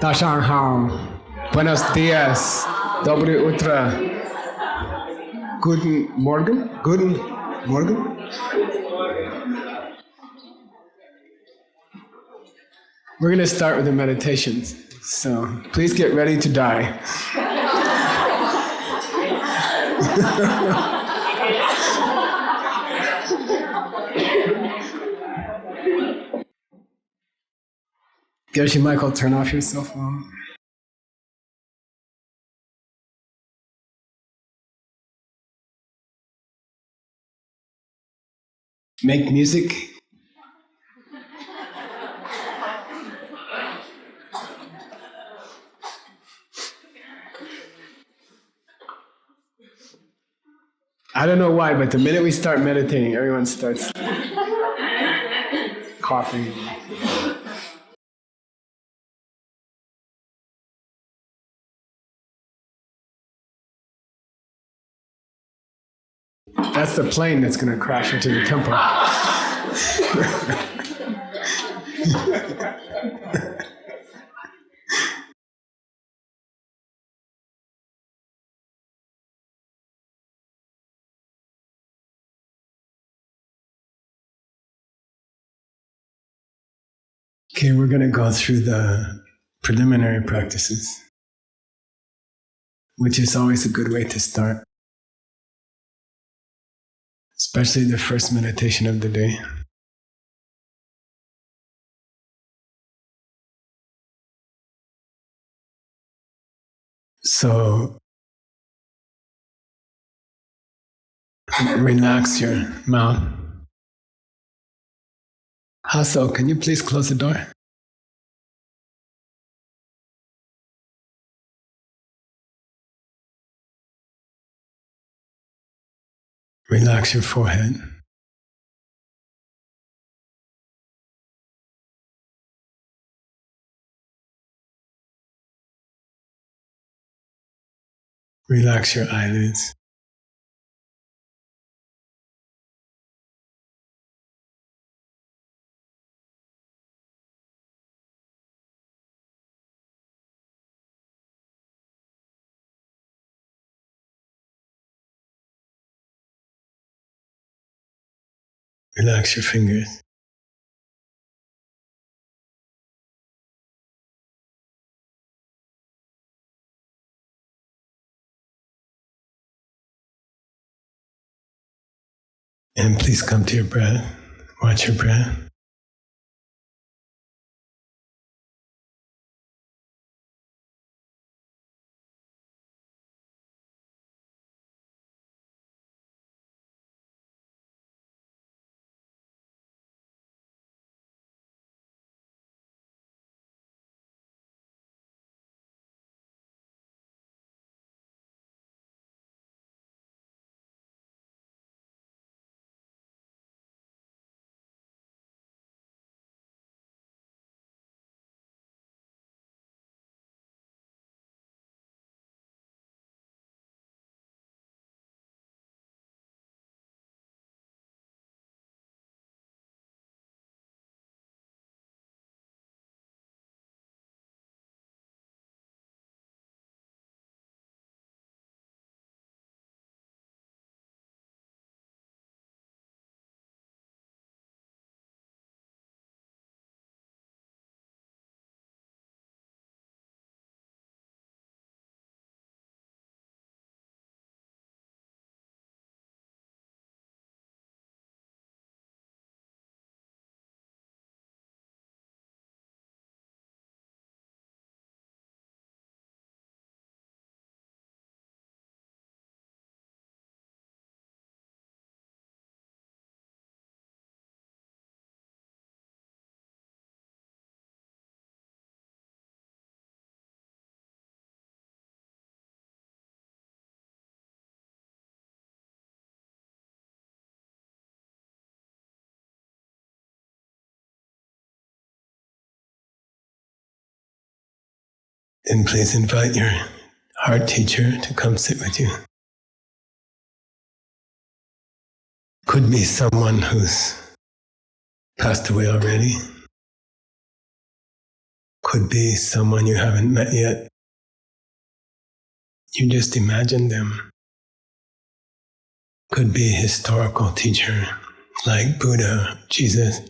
Tashanghao. Buenos dias. Dobre utra. Guten Morgen. Guten Morgen. We're going to start with the meditations. So please get ready to die. Gershi Michael, turn off your cell phone. Make music. I don't know why, but the minute we start meditating, everyone starts coughing. That's the plane that's going to crash into the temple. Okay, we're going to go through the preliminary practices, which is always a good way to start, especially the first meditation of the day. So, relax your mouth. Hasso, can you please close the door? Relax your forehead. Relax your eyelids. Relax your fingers. And please come to your breath. Watch your breath. And please invite your heart teacher to come sit with you. Could be someone who's passed away already. could be someone you haven't met yet. You just imagine them. Could be a historical teacher like Buddha, Jesus.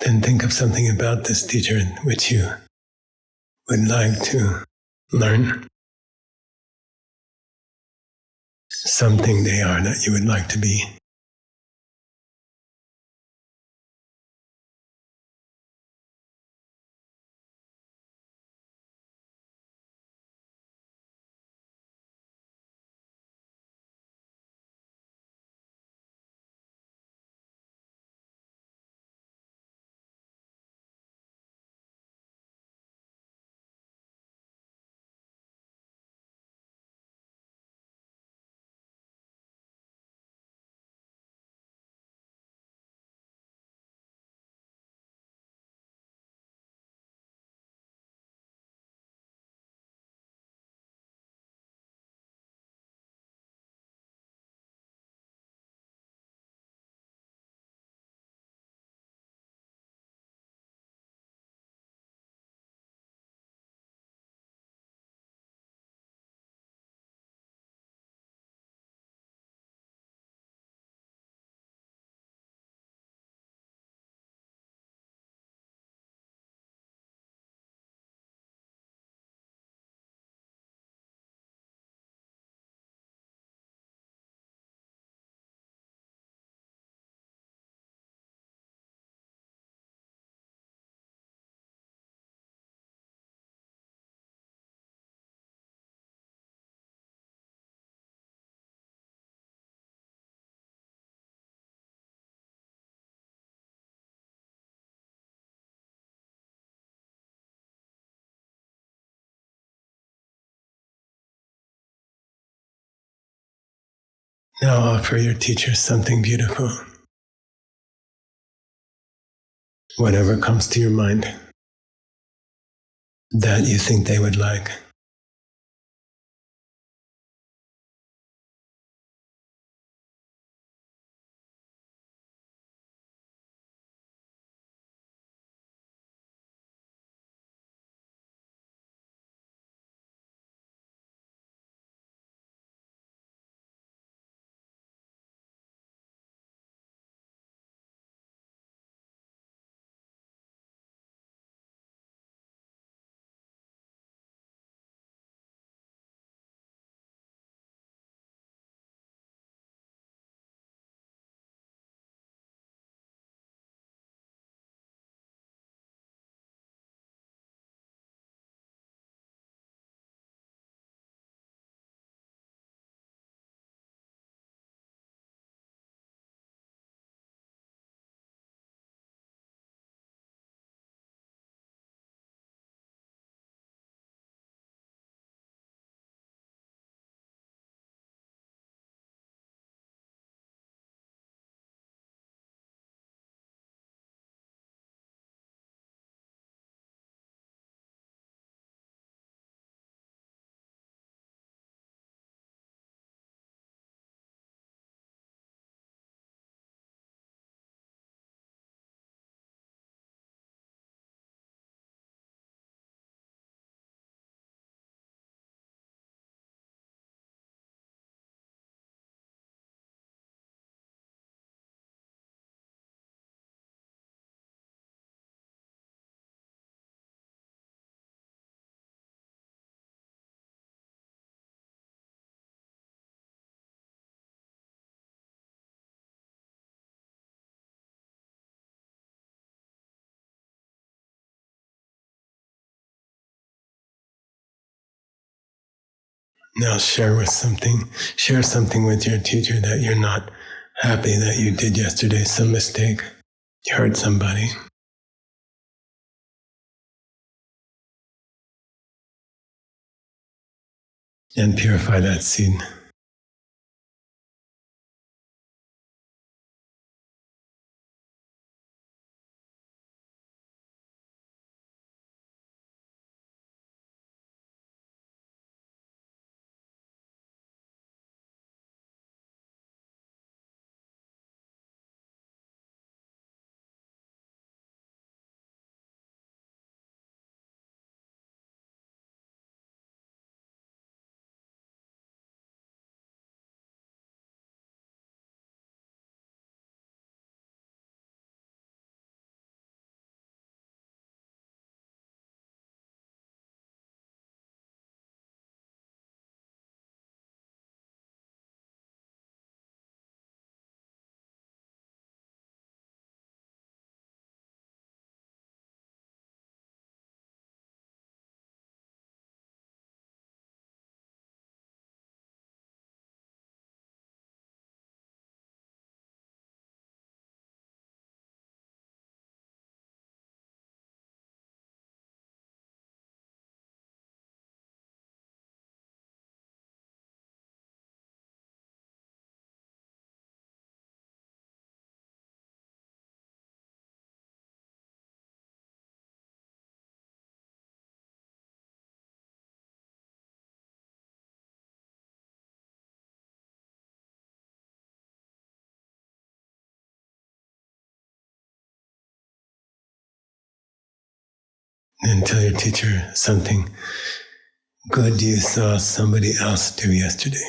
Then think of something about this teacher which you would like to learn. Something they are that you would like to be. Now offer your teacher something beautiful. Whatever comes to your mind that you think they would like. Now share something with your teacher that you're not happy that you did yesterday, some mistake, you hurt somebody. And purify that seed. Then tell your teacher something good you saw somebody else do yesterday.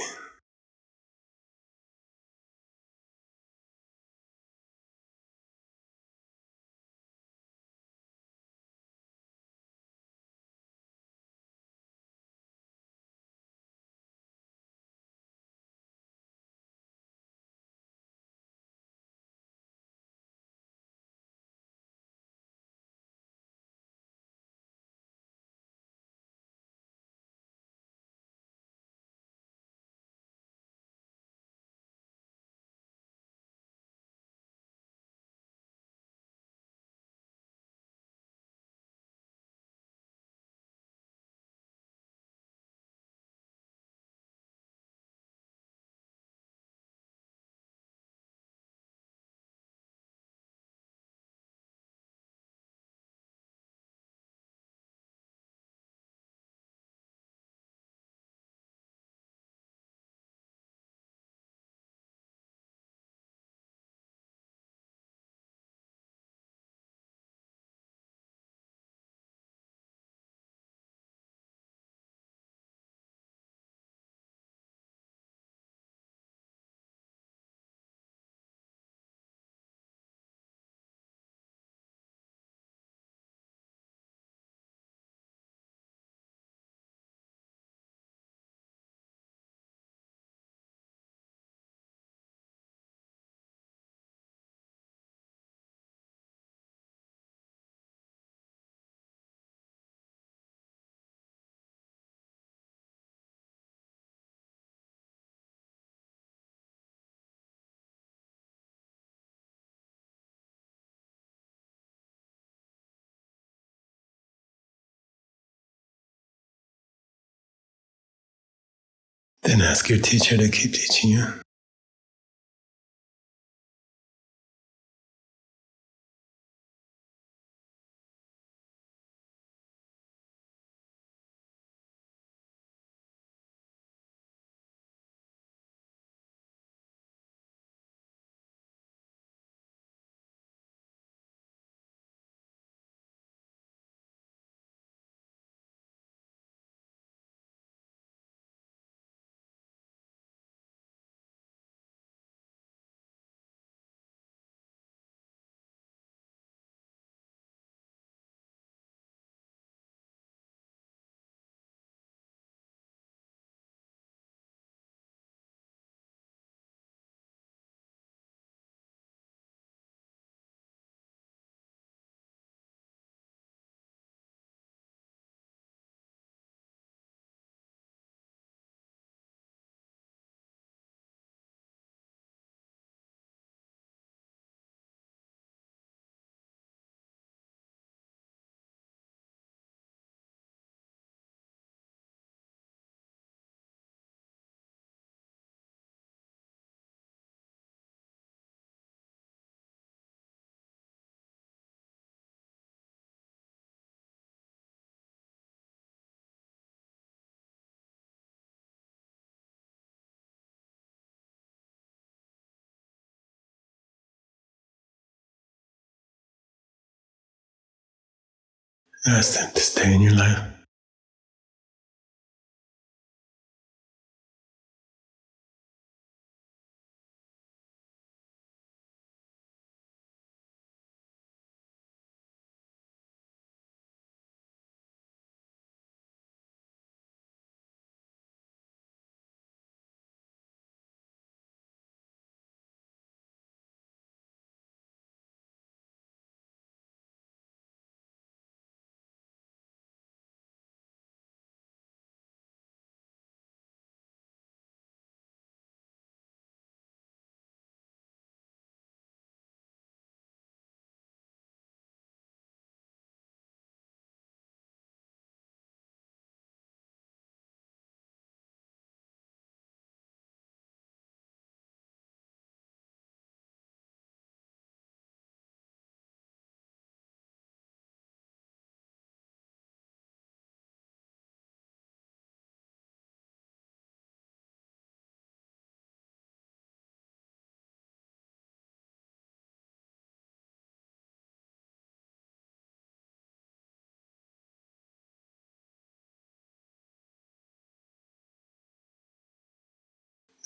Then ask your teacher to keep teaching you. Ask them to stay in your life.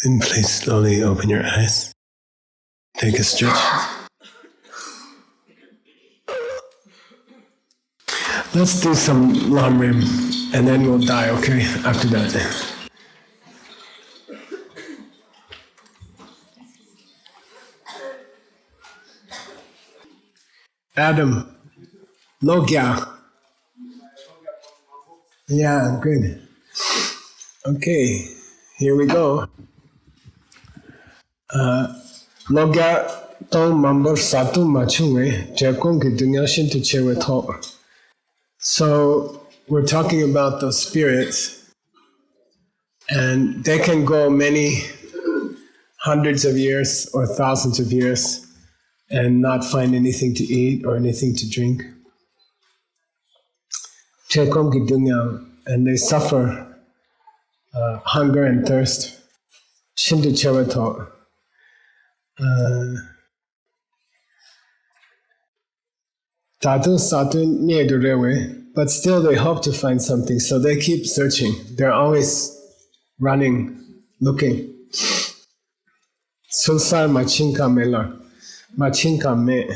Then please slowly open your eyes. Take a stretch. Let's do some Lam Rim, and then we'll die, okay? After that. Adam, Logya. Yeah, good. Okay, here we go. Logya tong mambar satu machungwe jakong ki dunya shintu chewe to. So we're talking about those spirits, and they can go many hundreds of years or thousands of years and not find anything to eat or anything to drink. Chekom ki dunya, and they suffer hunger and thirst. Shintu chewe to. Tatu satu nye durewe, but still they hope to find something, so they keep searching. They're always running, looking. Sulsar machinka mela, machinka me.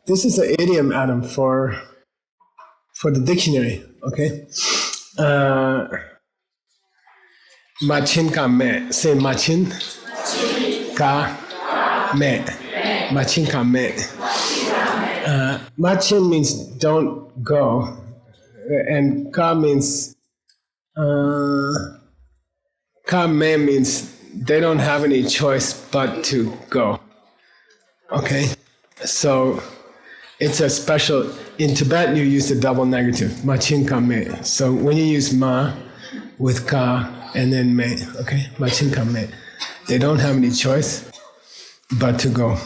This is an idiom, Adam, for the dictionary, okay? Machinka me. Say machin ka me. Machinka me. Machin means don't go, and ka means ka me means they don't have any choice but to go. Okay, so it's a special. In Tibetan, you use the double negative, machin ka me. So when you use ma with ka and then me, okay, machin ka me, they don't have any choice but to go.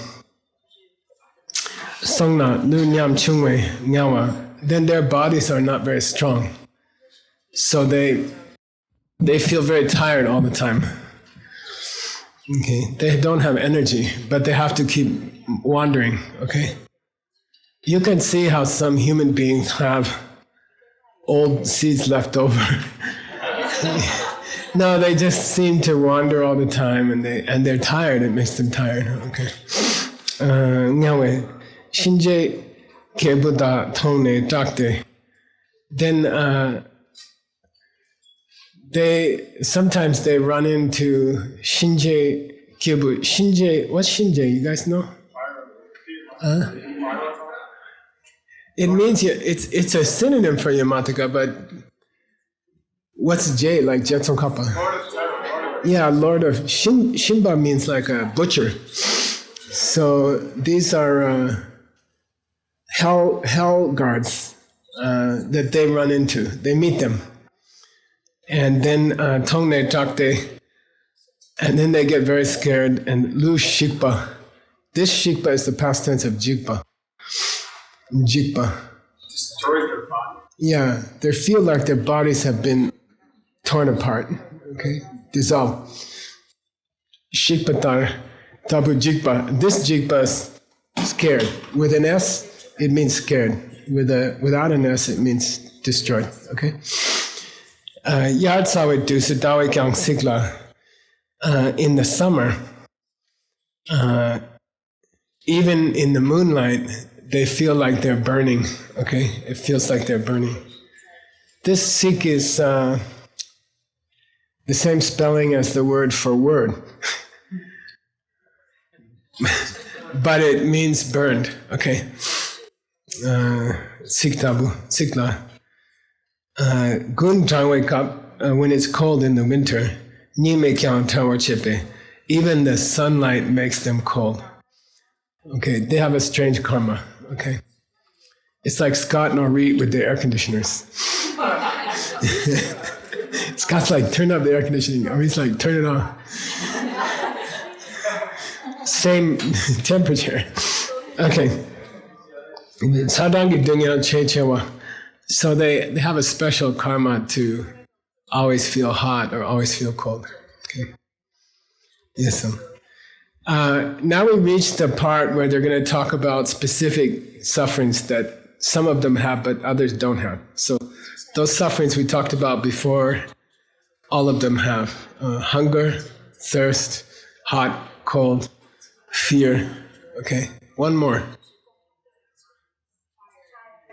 Songna nu nyam chungwe nyawa, then their bodies are not very strong, so they feel very tired all the time. Okay, they don't have energy, but they have to keep wandering. Okay, you can see how some human beings have old seeds left over. No, they just seem to wander all the time, and they're tired. It makes them tired. Okay, nyawe. Shinje kebuda tone dakte. Then sometimes they run into Shinje kebu. Shinje, what's Shinje? You guys know? It means it's a synonym for Yamataka, but what's J, like Jetson Kappa? Yeah, Lord of Shimba means like a butcher. So these are hell guards that they run into. They meet them. And then Tongne Takte, and then they get very scared and lose Shikpa. This Shikpa is the past tense of Jigpa. Jigpa. Destroys their body. Yeah, they feel like their bodies have been torn apart, okay, dissolved. Shikpatar, Tabu Jigpa. This Jigpa is scared. With an S, it means scared. without an S, it means destroyed. Okay. Yard sawe du sadawe kyang sigla. In the summer, even in the moonlight, they feel like they're burning. Okay, it feels like they're burning. This Sikh is the same spelling as the word for word, but it means burned. Okay, Siktabu, Sikla. Gun Tang wake up when it's cold in the winter. Even the sunlight makes them cold. Okay, they have a strange karma. Okay, it's like Scott and Orit with the air conditioners. Scott's like, turn up the air conditioning. Orit's like, turn it on. Same temperature. Okay. So they have a special karma to always feel hot or always feel cold. Okay. Yes. Now we reach the part where they're going to talk about specific sufferings that some of them have, but others don't have. So those sufferings we talked about before, all of them have hunger, thirst, hot, cold, fear. Okay. One more.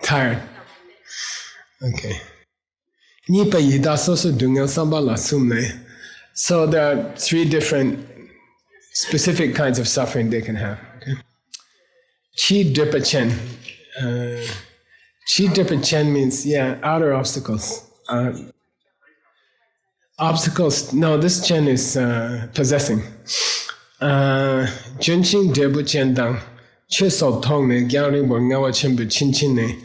Tired. Okay. So there are 3 different specific kinds of suffering they can have. Okay? Chi Dripa Chen. Chi Dripa Chen means, outer obstacles. Obstacles, no, this Chen is possessing. Junqing Dripa Chen Dang. Che So Tong Ne Gyang Ring Bo Ngawa Chen Bu Chin Chin Ne.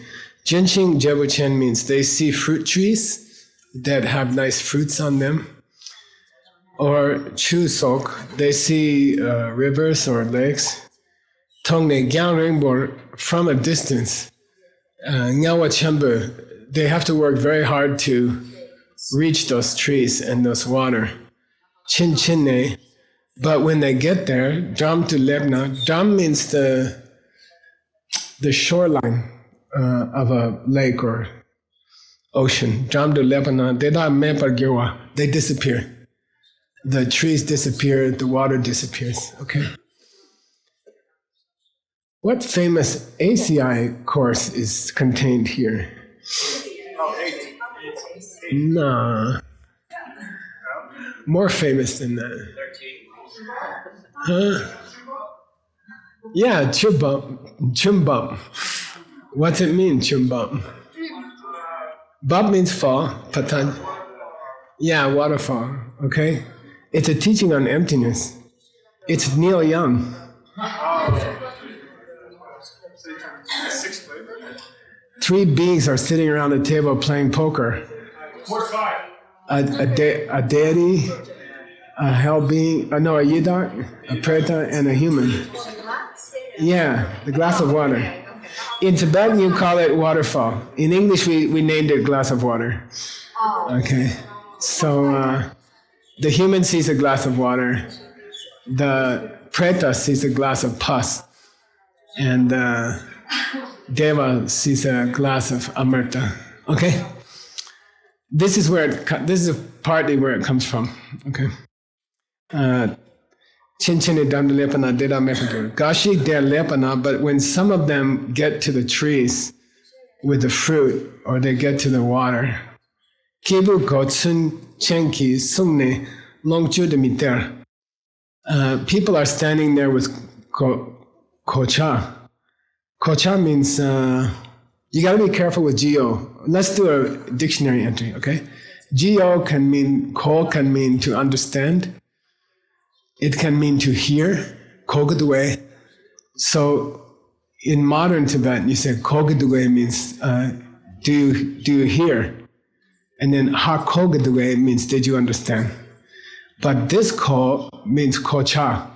Junqing Dripa Chen means they see fruit trees that have nice fruits on them. Or Chu Sok, they see rivers or lakes. Tongne Gyang Rinpo, from a distance. Ngawa Chenbu, they have to work very hard to reach those trees and those water. Chin Chinne, but when they get there, Dram to Lebna, Dram means the shoreline of a lake or ocean. Dram to Lebna, they disappear. The trees disappear, the water disappears. Okay. What famous ACI course is contained here? Nah. More famous than that. Huh? Yeah, Chumbum. What's it mean, Chumbum? Bab means fall, patan. Yeah, waterfall. Okay. It's a teaching on emptiness. It's Neil Young. 3 beings are sitting around a table playing poker. A deity, a hell being, a Yidak, a preta, and a human. Yeah, the glass of water. In Tibetan, you call it waterfall. In English, we named it glass of water. Okay, so the human sees a glass of water. The preta sees a glass of pus. And Deva sees a glass of amrita. Okay? This is partly where it comes from. Okay? Chinchini Dandalepana Deda Mekadur. Gashi Der Lepana, but when some of them get to the trees with the fruit, or they get to the water, Kibu Gotsun Chenki Sumne Longchu de Miter. People are standing there with kocha. Kocha means, you gotta be careful with geo. Let's do a dictionary entry, okay? Geo can mean, ko can mean to understand. It can mean to hear, kogadue. So in modern Tibetan, you say kogadue means, do you hear? And then ha kogadue means, did you understand? But this ko means kocha.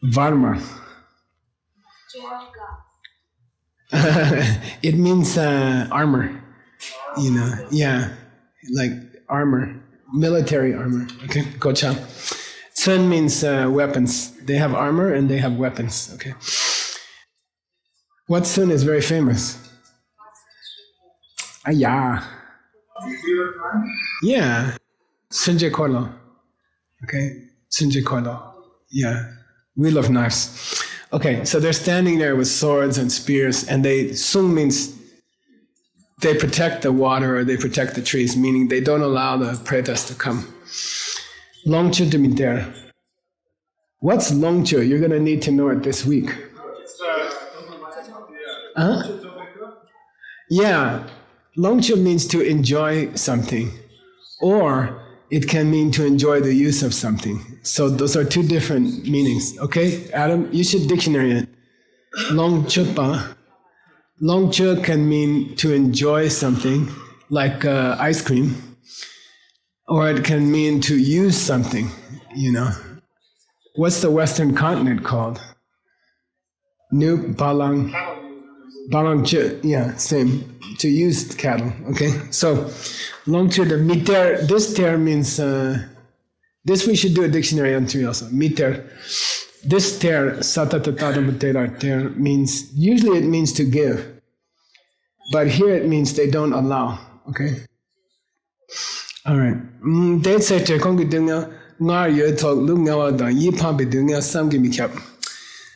Varma. It means armor, like armor, military armor. Okay, kocha. Sun means weapons. They have armor and they have weapons. Okay. What sun is very famous? Yeah. Yeah. Sunje Kolo. Okay? Sunje Kolo. Yeah. Wheel of knives. Okay, so they're standing there with swords and spears, and Sung means they protect the water or they protect the trees, meaning they don't allow the pretas to come. Longchu Dimiter. What's Longchu? You're going to need to know it this week. Huh? Yeah. Longchu means to enjoy something, or it can mean to enjoy the use of something. So those are two different meanings. Okay, Adam, you should dictionary it. Longchupa. Longchu can mean to enjoy something, like ice cream, or it can mean to use something, you know. What's the Western continent called? New Balang. Balang, yeah, same. To use cattle, okay? So, Longchu, the meter, this ter means, this we should do a dictionary entry also. Meter. This ter, satatatada ter, means, usually it means to give. But here it means they don't allow, okay? All right.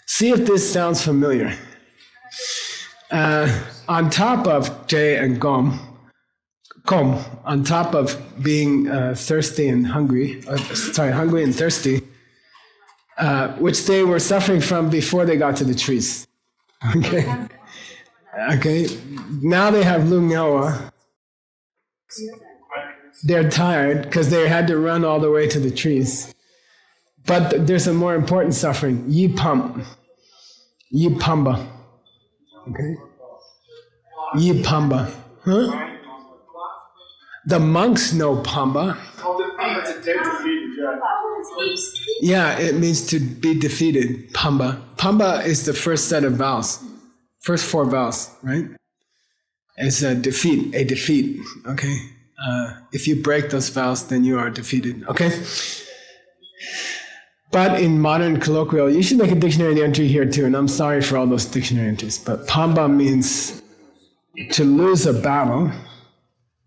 See if this sounds familiar. On top of Jay and Kom, on top of being thirsty and hungry, hungry and thirsty, which they were suffering from before they got to the trees. Okay? Okay? Now they have Lungawa. They're tired because they had to run all the way to the trees. But there's a more important suffering, Yipamba. Okay? Yipamba. Huh? The monks know Pamba. Yeah, it means to be defeated. Pamba. Pamba is the first set of vowels. First 4 vowels, right? It's a defeat. Okay? If you break those vowels, then you are defeated. Okay? But in modern colloquial, you should make a dictionary entry here too, and I'm sorry for all those dictionary entries, but Pamba means to lose a battle,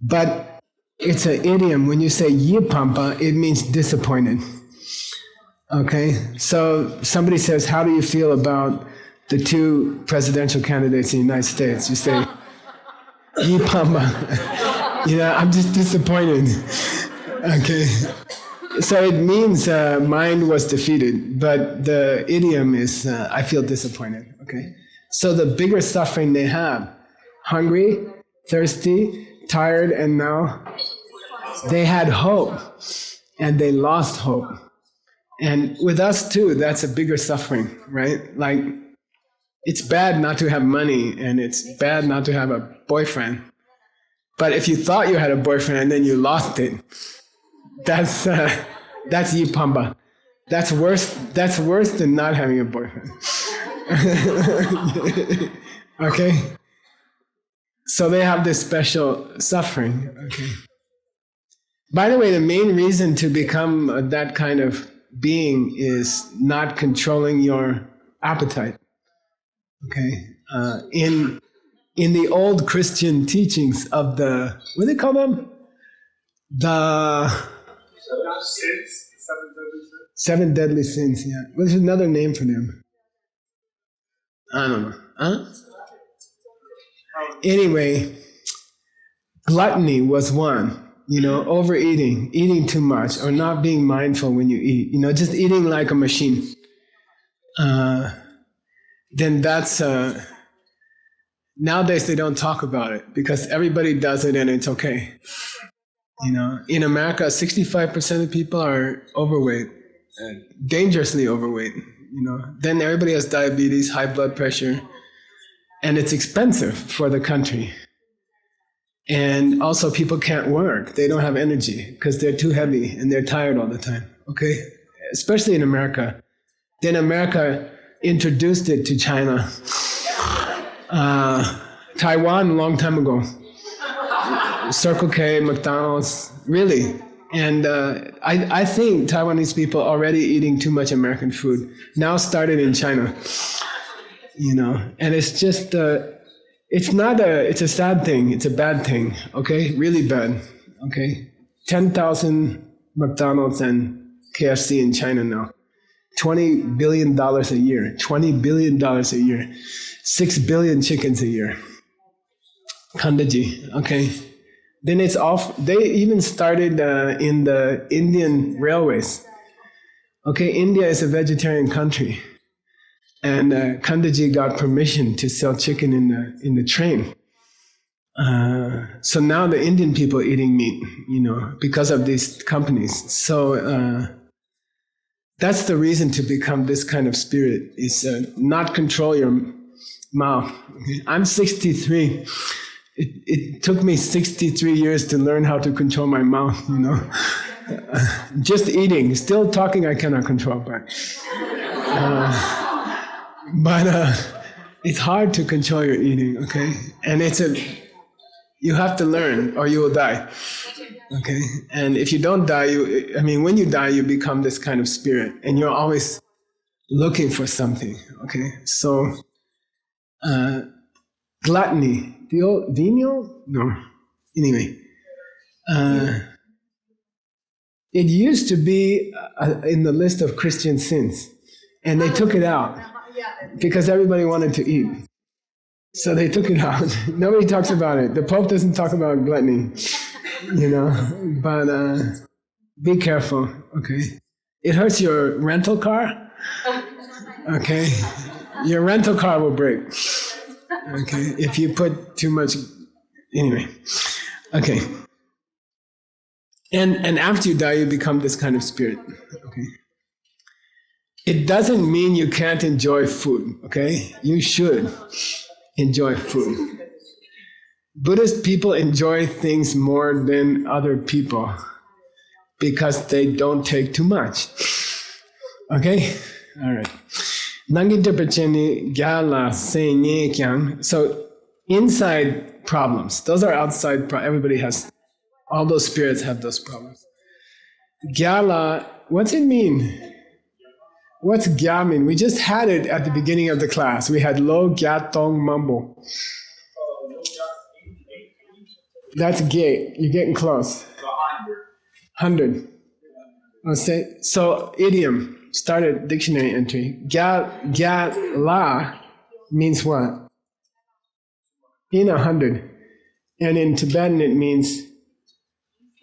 but it's an idiom. When you say Yipampa, it means disappointed. Okay? So somebody says, how do you feel about the 2 presidential candidates in the United States? You say, Yipampa. You know, I'm just disappointed. Okay? So it means mind was defeated, but the idiom is I feel disappointed. Okay, so the bigger suffering they have, hungry, thirsty, tired, and now they had hope, and they lost hope. And with us too, that's a bigger suffering, right? Like, it's bad not to have money, and it's bad not to have a boyfriend. But if you thought you had a boyfriend and then you lost it, that's Yipamba. That's worse than not having a boyfriend. Okay? So they have this special suffering. Okay. By the way, the main reason to become that kind of being is not controlling your appetite. Okay? In the old Christian teachings of the, what do they call them? The Seven deadly sins, yeah. What's another name for them? I don't know. Huh? Anyway, gluttony was one. You know, overeating, eating too much, or not being mindful when you eat. You know, just eating like a machine. Then that's... nowadays they don't talk about it because everybody does it and it's okay. You know, in America, 65% of people are overweight, dangerously overweight. You know, then everybody has diabetes, high blood pressure, and it's expensive for the country. And also, people can't work; they don't have energy because they're too heavy and they're tired all the time. Okay, especially in America. Then America introduced it to China, Taiwan a long time ago. Circle K, McDonald's, really. And I think Taiwanese people already eating too much American food. Now started in China. And it's just, it's a sad thing. It's a bad thing, okay? Really bad, okay? 10,000 McDonald's and KFC in China now. $20 billion a year. $20 billion a year. 6 billion chickens a year. Kandaji, okay? Then it's off. They even started in the Indian railways. Okay, India is a vegetarian country. And Kandaji got permission to sell chicken in the train. So now the Indian people are eating meat, because of these companies. So that's the reason to become this kind of spirit, is not control your mouth. Okay? I'm 63. It took me 63 years to learn how to control my mouth, Just eating. Still talking I cannot control, but it's hard to control your eating, okay? And you have to learn or you will die, okay? And if you don't die, when you die, you become this kind of spirit and you're always looking for something, okay? So, gluttony. Venial? No. Anyway. It used to be in the list of Christian sins, and they took it out because everybody wanted to eat. So they took it out. Nobody talks about it. The Pope doesn't talk about gluttony, but be careful, okay? It hurts your rental car, okay? Your rental car will break, okay? If you put too much, anyway, okay. And after you die, you become this kind of spirit, okay? It doesn't mean you can't enjoy food, okay? You should enjoy food. Buddhist people enjoy things more than other people because they don't take too much, okay? All right. So inside problems, those are outside, everybody has. All those spirits have those problems. Gyala, what's it mean? What's gya mean? We just had it at the beginning of the class. We had lo gya tong mambo. That's gay. You're getting close. 100. So idiom. Started dictionary entry. Gya la means what? In 100. And in Tibetan it means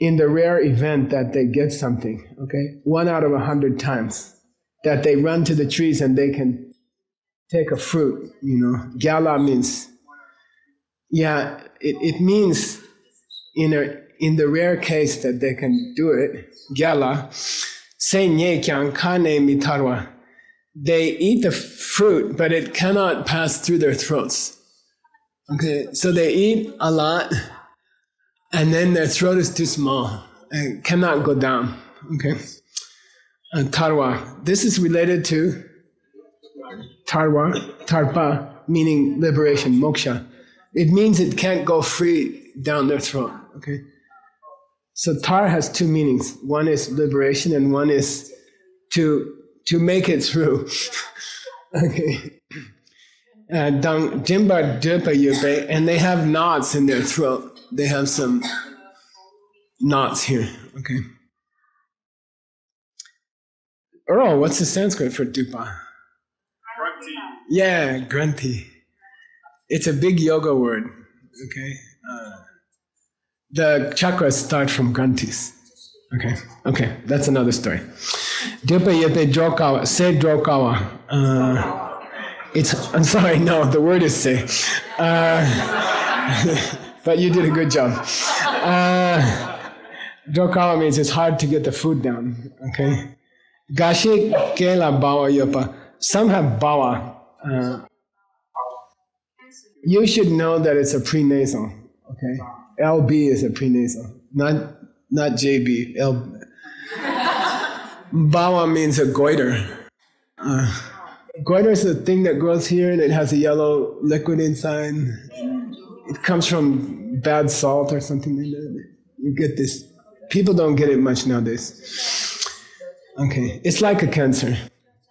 in the rare event that they get something, okay? 1 out of 100 times that they run to the trees and they can take a fruit, Gyala means, it means in the rare case that they can do it, Gyala, se nye kyang kane mitarwa. They eat the fruit, but it cannot pass through their throats. Okay, so they eat a lot, and then their throat is too small and cannot go down. Okay. And tarwa. This is related to tarpa, meaning liberation, moksha. It means it can't go free down their throat. Okay. So tar has two meanings. One is liberation, and one is to make it through. Okay. Jimba Dirpa Yupe, and they have knots in their throat. They have some knots here, okay? Earl, what's the Sanskrit for dupa? Grunty. Yeah, grunty. It's a big yoga word, okay? The chakras start from grunties, okay? Okay, that's another story. Dirpa Yupe Drokawa, se Drokawa. I'm sorry, no, the word is say. But you did a good job. Drokawa means it's hard to get the food down, okay? Gashi kela bawa yopa. Some have bawa. You should know that it's a prenasal, okay? LB is a prenasal, not JB. Bawa means a goiter. Goiter is the thing that grows here and it has a yellow liquid inside. It comes from bad salt or something like that. You get this. People don't get it much nowadays. Okay, it's like a cancer,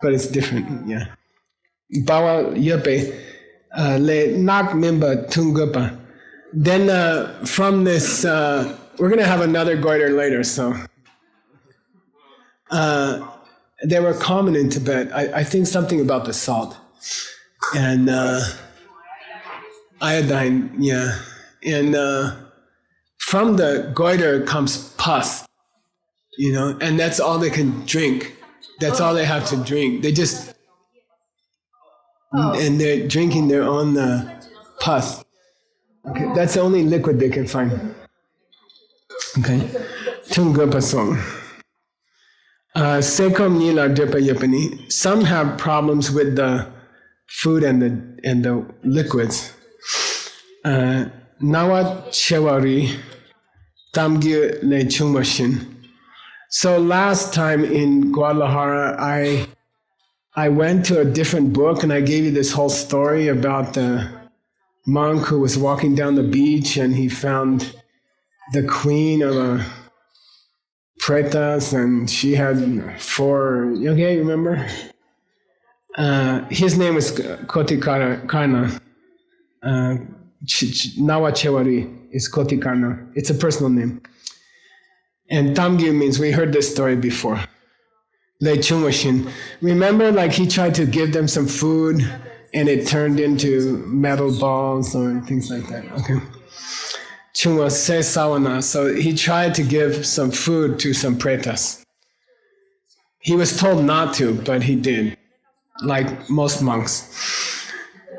but it's different, yeah. bawa yepe le nak member tungupa. Then from this, we're going to have another goiter later. So they were common in Tibet. I think something about the salt and iodine. Yeah, and from the goiter comes pus. And that's all they can drink. That's all they have to drink. They just, and they're drinking their own pus. Okay, that's the only liquid they can find. Okay, Tungupa song. Sekom nila dripa yipani. Some have problems with the food and the liquids. Nawat chewari tamgi le chungmashin. So last time in Guadalajara, I went to a different book and I gave you this whole story about the monk who was walking down the beach and he found the queen of a pretas and she had 4, okay, remember? His name was Kotikarna. Nawa Chewari is Kotikarna. It's a personal name. And Tamgyu means, we heard this story before. Le Chungwashin. Remember, like he tried to give them some food and it turned into metal balls or things like that. Okay. Chungwa se sawana. So he tried to give some food to some pretas. He was told not to, but he did. Like most monks.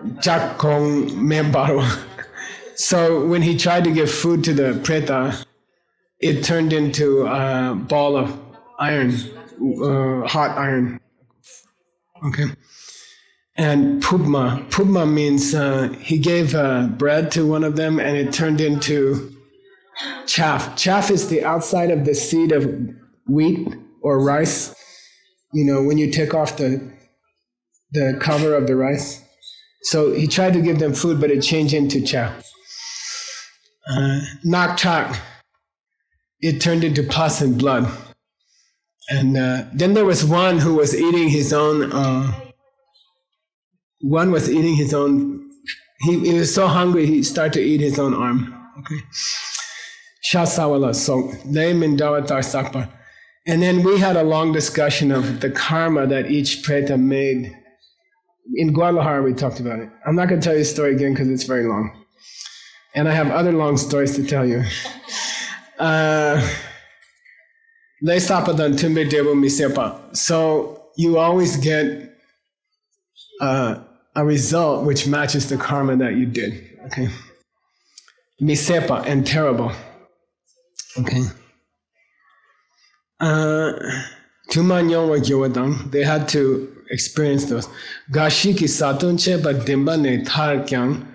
Jakong membaro. So when he tried to give food to the preta, it turned into a ball of iron, hot iron. Okay. And pubma. Pubma means he gave bread to one of them and it turned into chaff. Chaff is the outside of the seed of wheat or rice. When you take off the cover of the rice. So he tried to give them food, but it changed into chaff. Naktak. It turned into pus and blood. And then there was one who was eating his own, he was so hungry he started to eat his own arm. Okay. Shasawala, so Le Mindawatar Sakpa. And then we had a long discussion of the karma that each preta made. In Guadalajara we talked about it. I'm not going to tell you the story again because it's very long. And I have other long stories to tell you. So you always get a result which matches the karma that you did. Okay. Misepa and terrible. Okay. They had to experience those. Gashiki satunche but dimba ne thar kyang.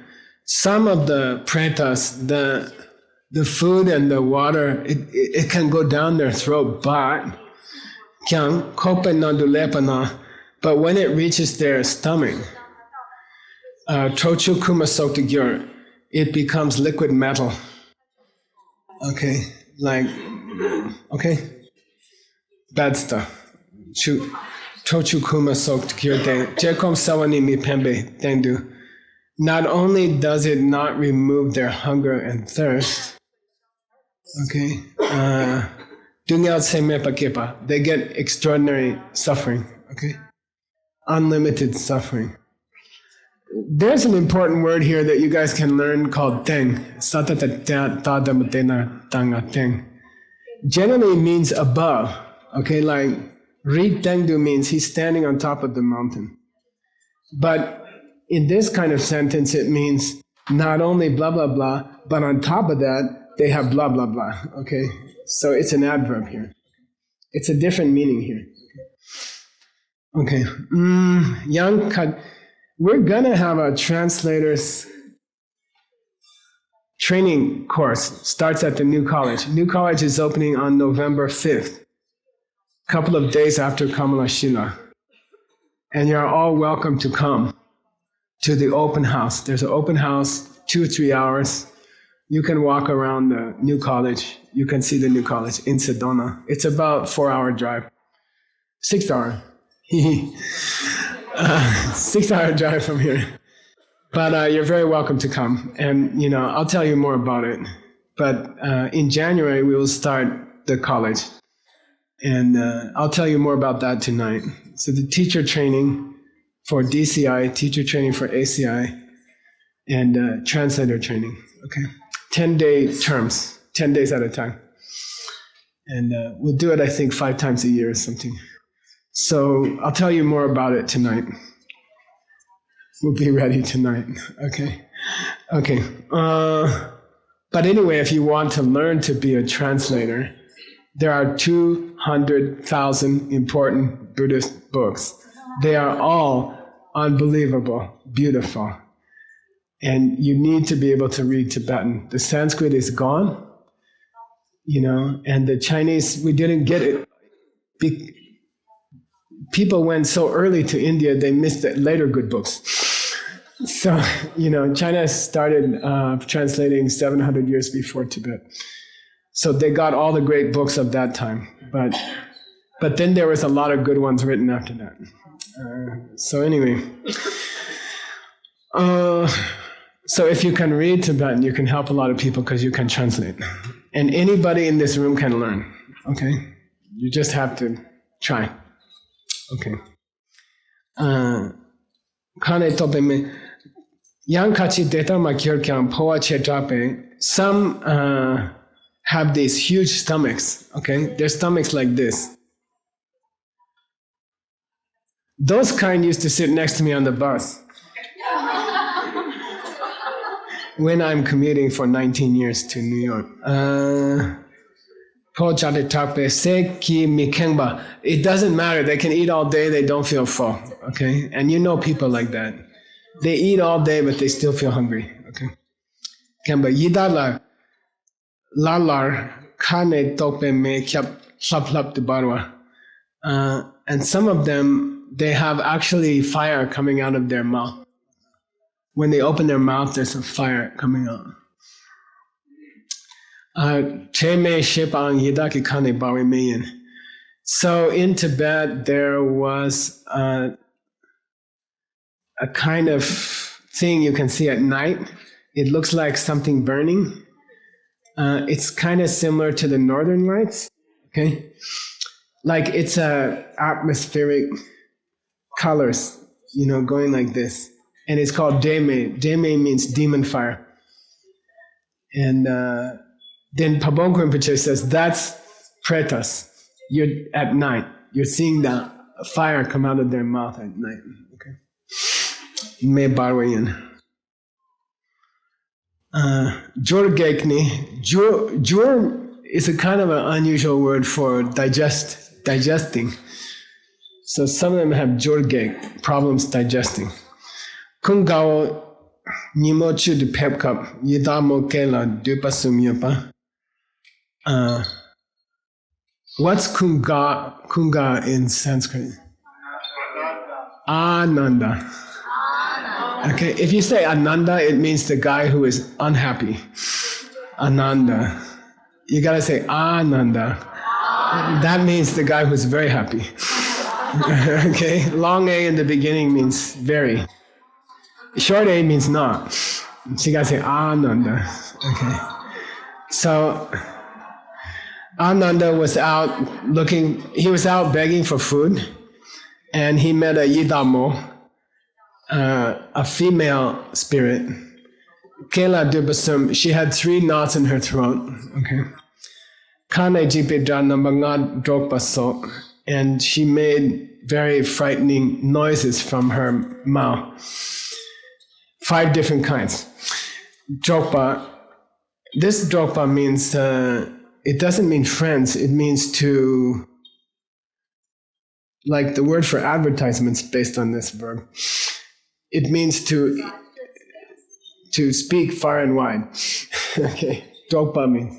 Some of the pretas, the food and the water, it can go down their throat, but but when it reaches their stomach, trochu kumasoktigyur, it becomes liquid metal. Okay, bad stuff. Trochu kumasoktigyur, jekom sawani mi pembe dendu. Not only does it not remove their hunger and thirst, okay, they get extraordinary suffering, okay, unlimited suffering. There's an important word here that you guys can learn called teng. Generally it means above, okay, like Ri Tengdu means he's standing on top of the mountain. But in this kind of sentence, it means not only blah, blah, blah, but on top of that, they have blah, blah, blah. Okay? So it's an adverb here. It's a different meaning here. Okay. We're going to have a translator's training course. Starts at the New College. New College is opening on November 5th, a couple of days after Kamala Shila. And you're all welcome to come to the open house. There's an open house, 2 or 3 hours. You can walk around the New College. You can see the New College in Sedona. It's about 4-hour drive. 6 hour. 6-hour drive from here. But you're very welcome to come. And, I'll tell you more about it. But in January, we will start the college. And I'll tell you more about that tonight. So the teacher training for DCI, teacher training for ACI, and translator training. Okay, 10-day terms, 10 days at a time. And we'll do it, I think, 5 times a year or something. So I'll tell you more about it tonight. We'll be ready tonight. Okay. But anyway, if you want to learn to be a translator, there are 200,000 important Buddhist books. They are all unbelievable, beautiful. And you need to be able to read Tibetan. The Sanskrit is gone, and the Chinese, we didn't get it. People went so early to India, they missed the later good books. So, China started translating 700 years before Tibet. So they got all the great books of that time. But then there was a lot of good ones written after that. So anyway, so if you can read Tibetan, you can help a lot of people because you can translate. And anybody in this room can learn, okay? You just have to try, okay? Kane tope me, yang kachi deta ma kyur kyang poa che trape. Some have these huge stomachs, okay? Their stomachs like this. Those kind used to sit next to me on the bus when I'm commuting for 19 years to New York. It doesn't matter. They can eat all day. They don't feel full, okay? And people like that. They eat all day, but they still feel hungry, okay? Kemba yidala lalar kane tope me kyap hlap de barwa. And some of them, they have actually fire coming out of their mouth. When they open their mouth, there's a fire coming out. So in Tibet, there was a kind of thing you can see at night. It looks like something burning. It's kind of similar to the Northern Lights, okay? Like it's atmospheric colors, going like this. And it's called Deme. Deme means demon fire. And then Pabong Rinpoche says, that's pretas. You're at night. You're seeing the fire come out of their mouth at night. Okay. Me barwayan. Jur-gekni. Jur is a kind of an unusual word for digesting. So some of them have jur-gek, problems digesting. Kungao nimochu de pepkap yidamo kela dupasumyapa. What's kunga in Sanskrit? Ananda. Okay, if you say Ananda, it means the guy who is unhappy. Ananda. You gotta say Ananda. That means the guy who's very happy. Okay, long A in the beginning means very. Short A means not. So you gotta say Ananda. Okay. So Ananda was out he was out begging for food, and he met a Yidamo, a female spirit. Kela Dubasum, she had 3 knots in her throat. Okay. Kane Jipidra Namangad Drokpaso, and she made very frightening noises from her mouth. 5 different kinds. Drokpa. This drokpa means, it doesn't mean friends, it means to, like the word for advertisements based on this verb. It means to speak far and wide. Okay. Drokpa means.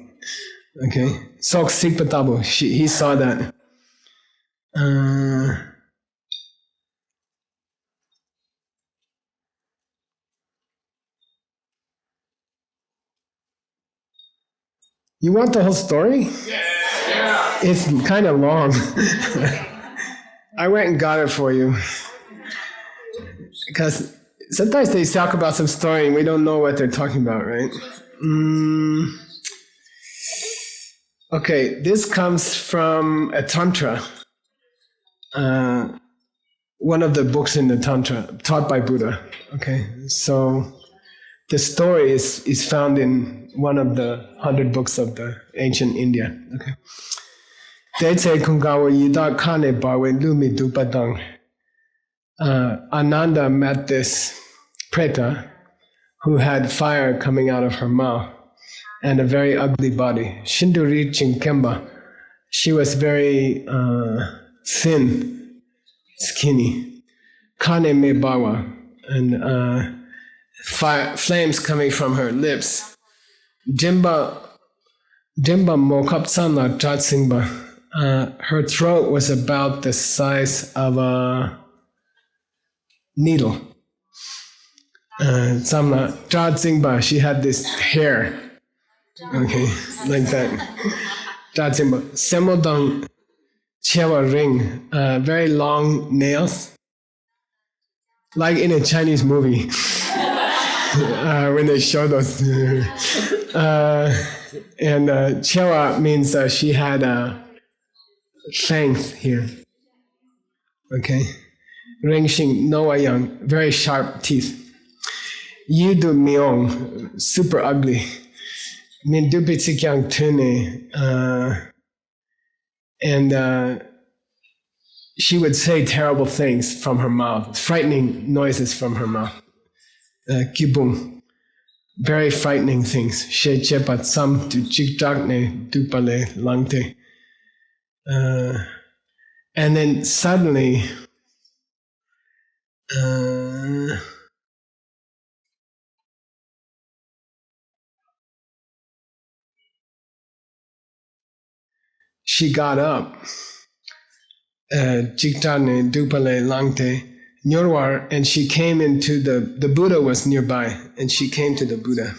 Okay. Sok Sikpatabu, he saw that. You want the whole story? Yeah. It's kind of long. I went and got it for you. because sometimes they talk about some story and we don't know what they're talking about, right? Okay, this comes from a Tantra, one of the books in the Tantra, taught by Buddha. Okay, so the story is found in one of the 100 books of the ancient India. Okay. Dece kungawa yida kane bawe lumi dupadang. Ananda met this preta who had fire coming out of her mouth and a very ugly body. Shinduri Chinkemba. She was very thin, skinny. Kane me bawa. And flames coming from her lips. Jimba Mokapsana Jatsingba. Her throat was about the size of a needle. Samla Jatsingba, she had this hair. Okay, like that. Jatsingba. Semodang Chewa ring, very long nails. Like in a Chinese movie. When they show those. And Chewa means she had fangs here. Okay. Ringxing Noah Young, very sharp teeth. Yudu Myong, super ugly. Mindupitsikyang Tune. And she would say terrible things from her mouth, frightening noises from her mouth. Kibung, very frightening things. She chepat sam tu chikjakne dupale langte. And then suddenly, she got up. Chikjane dupale langte. Nyorwar, and she came into the Buddha was nearby, and she came to the Buddha.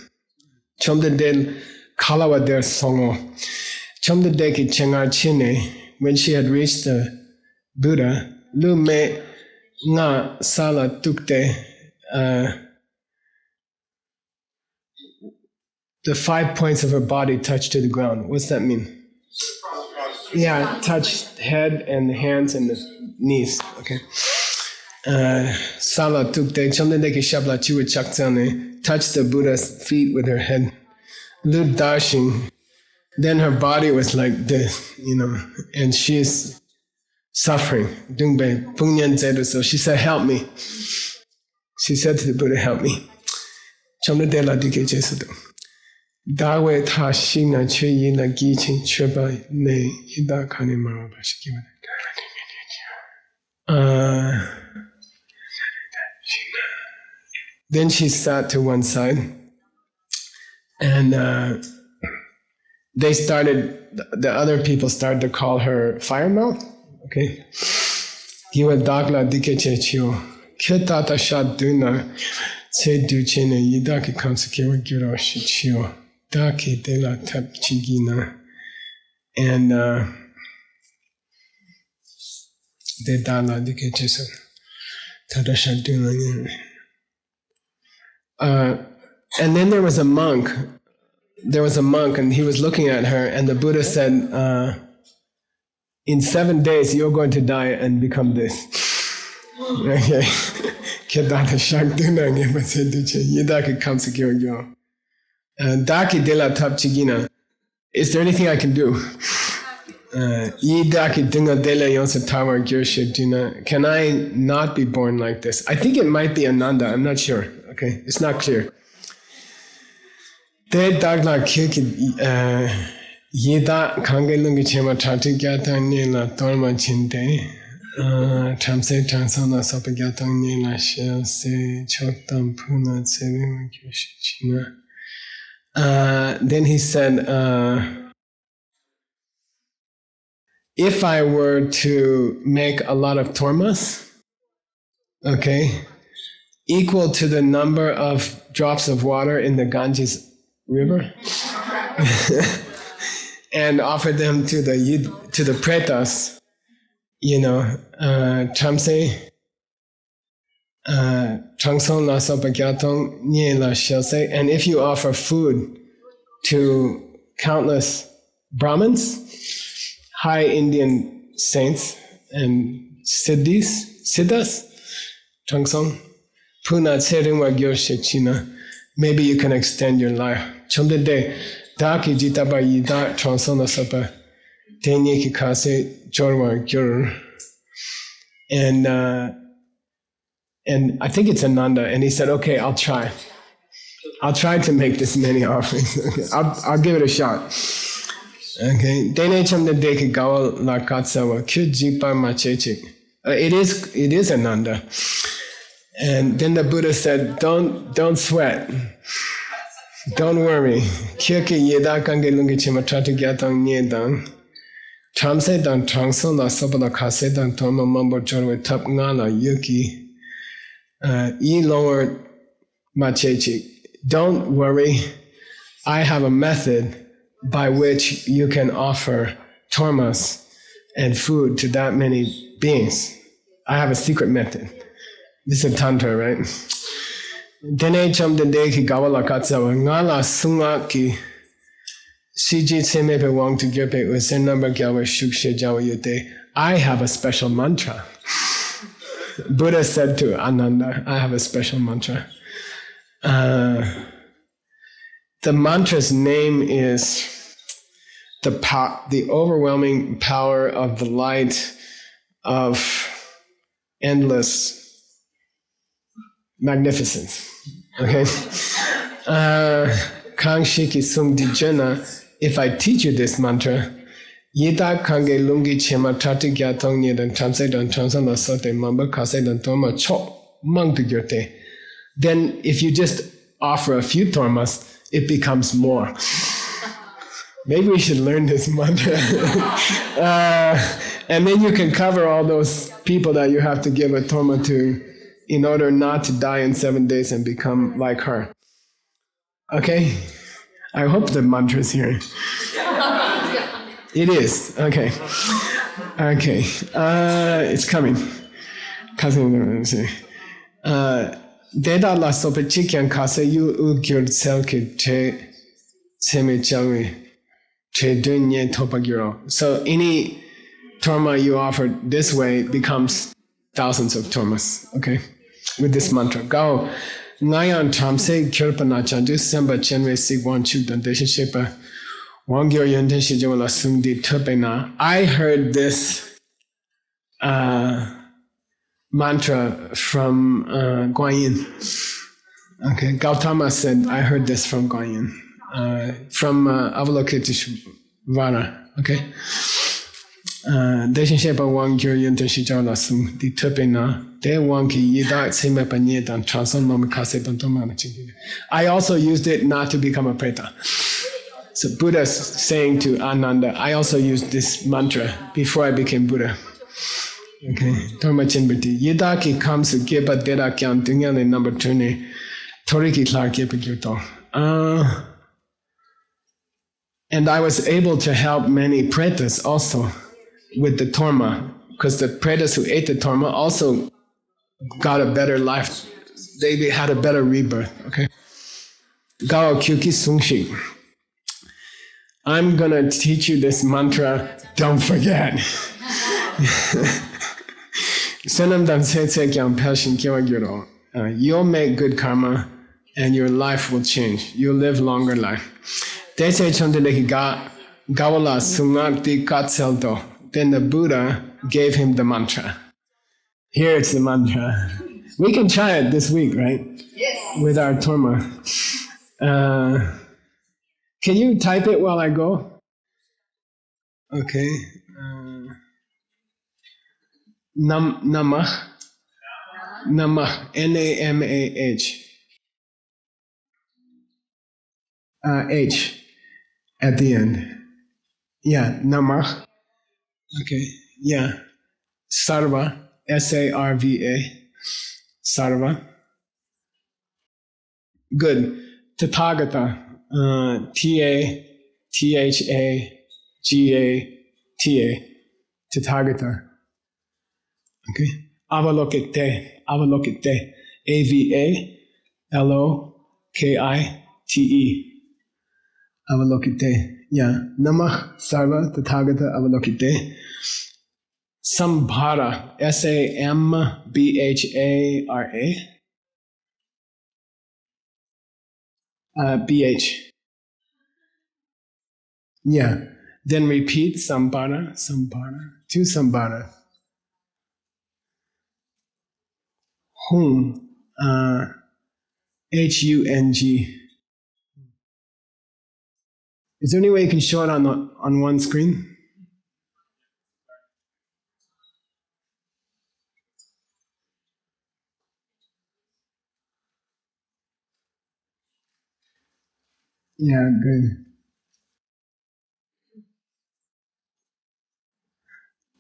Chomde del kalawa der songo. Chomde deki chengar chine, when she had reached the Buddha, lu me nga sala tukte, the 5 points of her body touched to the ground. What's that mean? Yeah, touched head and hands and the knees. Okay. Sala tukte chamdendeki shabla chiwa chaktsane, touched the Buddha's feet with her head. Lu dashing. Then her body was like this, and she's suffering. Dungbe punyan zedu, so she said, help me. She said to the Buddha, help me. Chamdendela dike jesudo. Dawe ta shina che yina gichin cheba ne ida kane mara bashikiwa. Then she sat to one side, and the other people started to call her fire mouth. Okay. Giwa dagla dikeche chio. Kitata shat duna. Se duchene yidaki kamsakewa giro shichio. Daki de la tap chigina. And de dala dikeche so. Tada shat duna. And then there was a monk. And he was looking at her, and the Buddha said, in 7 days you're going to die and become this. Okay. Daki de la tap chigina. Is there anything I can do? Can I not be born like this? I think it might be Ananda. I'm not sure. Okay, it's not clear. Te dagla kyuki yeda kangelungi chema chati gyatang nila torma chinte chamse changsana sopa gyatang nila shel se choktam puna tsevima kyoshichina. Then he said, if I were to make a lot of tormas, okay, equal to the number of drops of water in the Ganges River, and offer them to the pretas, chamse, Changsong la sopa gyatong nye la shelse. And if you offer food to countless Brahmins, high Indian saints, and siddhas, Changsong, puna tseringwa gyorshe china, maybe you can extend your life. Chomde de, daki jitaba yida Changsong la sopa, tenye ki kase jorwa gyor. And I think it's Ananda, and he said, okay, I'll try. I'll try to make this many offerings. Okay, I'll give it a shot. Okay. Dene chamde deke gawa la katsawa kyu jipa machechik. It is Ananda. And then the Buddha said, don't sweat. Don't worry. Kyu ki yeda kange lungi chimatrati gyatang nyedang. Chamse dang changson la sabala kase dang toma mambo chorwe tap ngala yuki. Yi lower machechik. Don't worry. I have a method by which you can offer tormas and food to that many beings. I have a secret method. This is a tantra, right? Dene cham dende ki gawala katsawa ngala sunga ki siji semepe wang tu gyope usen number gyawa shukshe jawa yute. I have a special mantra. Buddha said to Ananda, I have a special mantra. The mantra's name is the overwhelming power of the light of endless magnificence. Okay? Kang Shiki Sung Dijana, if I teach you this mantra, Yita Kange Lungi Chema Tati Gyatong Yedan Chamse Dan Chansan La Sote Mamba Kase Dan Toma Chok Mang Tu Gyote. Then if you just offer a few tormas, it becomes more. Maybe we should learn this mantra. And then you can cover all those people that you have to give a torma to in order not to die in 7 days and become like her. Okay? I hope the mantra is here. It is. Okay. Okay. It's coming. Deda la sope chikyan kase yu ugyur selke che seme chalwe che dunye topagiro. So any torma you offer this way becomes thousands of tormas, okay? With this mantra. Gao ngayan chamse kyurpana chandu semba chenwe sigwan chukdan deshe shepa wangyo yenten shijawala sumdi tupena. I heard this mantra from Guanyin. Okay, Gautama said, I heard this from Guanyin. From Avalokiteshvara. Okay? Deshin Shepa Wang Gyur Yunten Shijao Lasum, Di Tupena, De Wangki Yidat Semepa Nyedan, Transon Mamikase Dantomana Chingida. I also used it not to become a preta. So Buddha's saying to Ananda, I also used this mantra before I became Buddha. Okay, Torma Chinbati. Yidaki comes to Gepa Deda Kyan Dungyane number 20. Toriki Clark Gepa Gyurto. And I was able to help many pretas also with the torma, because the pretas who ate the torma also got a better life. They had a better rebirth. Okay. Gao Kyuki Sungshi. I'm gonna teach you this mantra. Don't forget. You'll make good karma and your life will change. You'll live longer life. Then the Buddha gave him the mantra. Here it's the mantra. We can try it this week, right? Yes. With our torma. Can you type it while I go? Okay. Namah. Namah. N-A-M-A-H. H at the end. Yeah, Namah. Okay, yeah. Sarva. S-A-R-V-A. Sarva. Good. Tathagata. T-A-T-H-A-G-A-T-A. Tathagata. Okay. Avalokite. Avalokite. Avalokite. Avalokite. Yeah. Namah Sarva Tathagata Avalokite. Sambhara. Sambhara. BH. Yeah. Then repeat Sambhara. To Sambhara. Hung. HUNG. Is there any way you can show it on one screen? Yeah, good.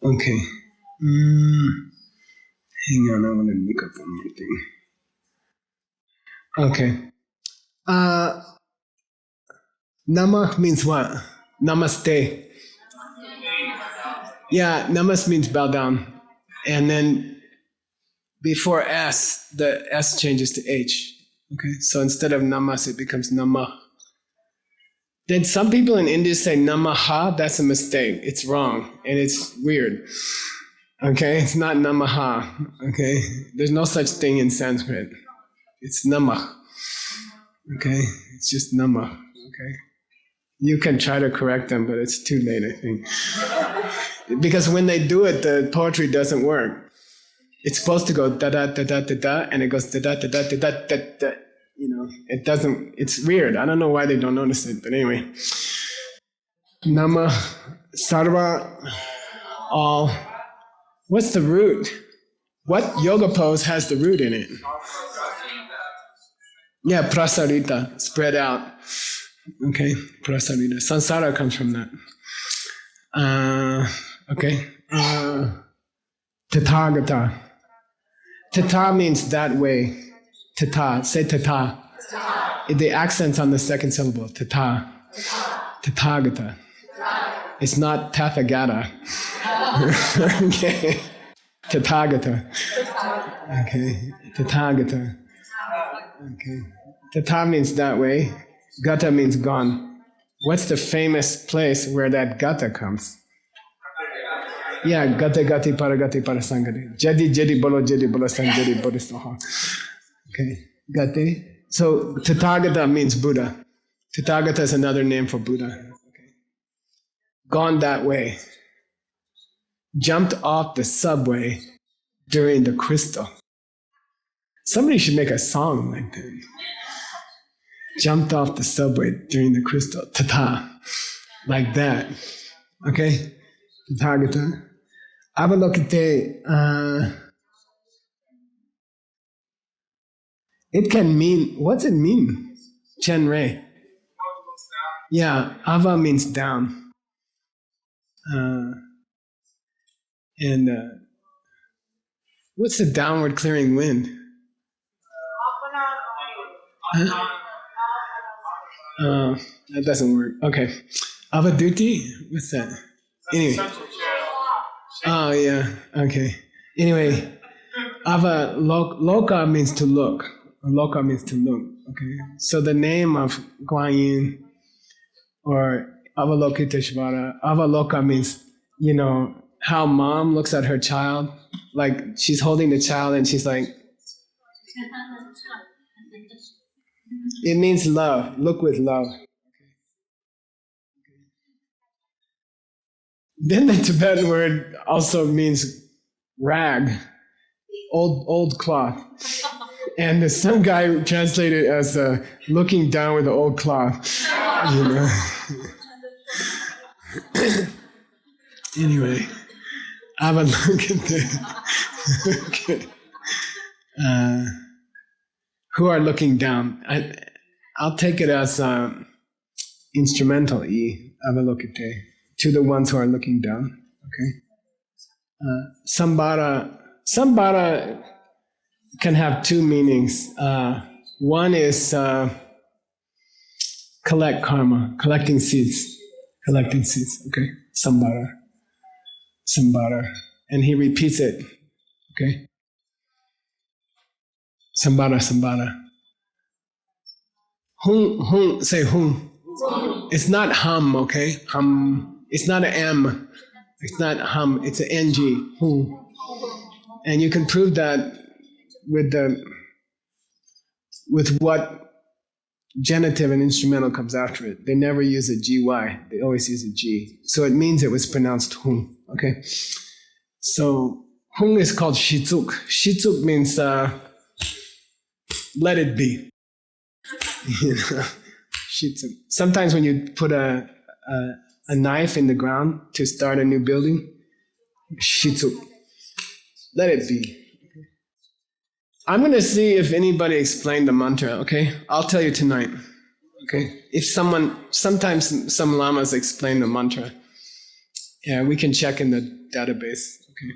Okay. Hang on, I want to look up one more thing. Okay. Namah means what? Namaste. Yeah, namas means bow down. And then before S, the S changes to H. Okay, so instead of namas, it becomes namah. Then some people in India say namaha, that's a mistake. It's wrong, and it's weird. Okay, it's not namaha. Okay, there's no such thing in Sanskrit. It's namah. Okay, it's just namah. Okay, you can try to correct them, but it's too late, I think. Because when they do it, the poetry doesn't work. It's supposed to go da da da da da da, and it goes da da da da da da da da. You know, it doesn't. It's weird. I don't know why they don't notice it, but anyway. Nama, sarva, all. What's the root? What yoga pose has the root in it? Yeah, prasarita, spread out. Okay, prasarita. Sansara comes from that. Okay. Tathagata. Tata means that way. Tata. Say tata. The accent's on the second syllable. Tata. Tathagata. It's not Tathagata. Okay. Tathagata. Okay. Tathagata. Okay. Tata means that way. Gata means gone. What's the famous place where that gata comes? Yeah, gata gati paragati parasangati. Jadi bolo sanjadi bodhisattva. Okay, gati. So Tathagata means Buddha. Tathagata is another name for Buddha. Okay. Gone that way. Jumped off the subway during the crystal. Somebody should make a song like that. Jumped off the subway during the crystal. Tata. Like that. Okay? Tathagata. Avalokite. It can mean, what's it mean? Chen Rei. Yeah, ava means down. And what's the downward clearing wind? Huh? That doesn't work. Okay. Avaduti? What's that? Anyway. Oh, yeah. Okay. Anyway, loka means to look. Loka means to look. Okay. So the name of Guan Yin or Avalokiteshvara, Avaloka means, you know, how mom looks at her child. Like she's holding the child and she's like, it means love. Look with love. Then the Tibetan word also means rag, old cloth. And some guy translated it as looking down with the old cloth. You know. Anyway, have a look at this. Okay. Who are looking down? I'll take it as instrumental E, avalokite, to the ones who are looking down. Okay. Sambhara can have two meanings. One is collect karma, collecting seeds. Okay. Sambhara. And he repeats it. Okay. Sambara, sambara. Hung, say hung. It's not hum, okay? Hum. It's not an M. It's not hum. It's an NG. Hung. And you can prove that with what genitive and instrumental comes after it. They never use a GY. They always use a G. So it means it was pronounced hung. Okay? So hung is called shizuk. Shizuk means let it be. You know? Shizuk. Sometimes when you put a knife in the ground to start a new building, shizuk. Let it be. I'm going to see if anybody explained the mantra, okay? I'll tell you tonight, okay? If sometimes some lamas explain the mantra. Yeah, we can check in the database, okay?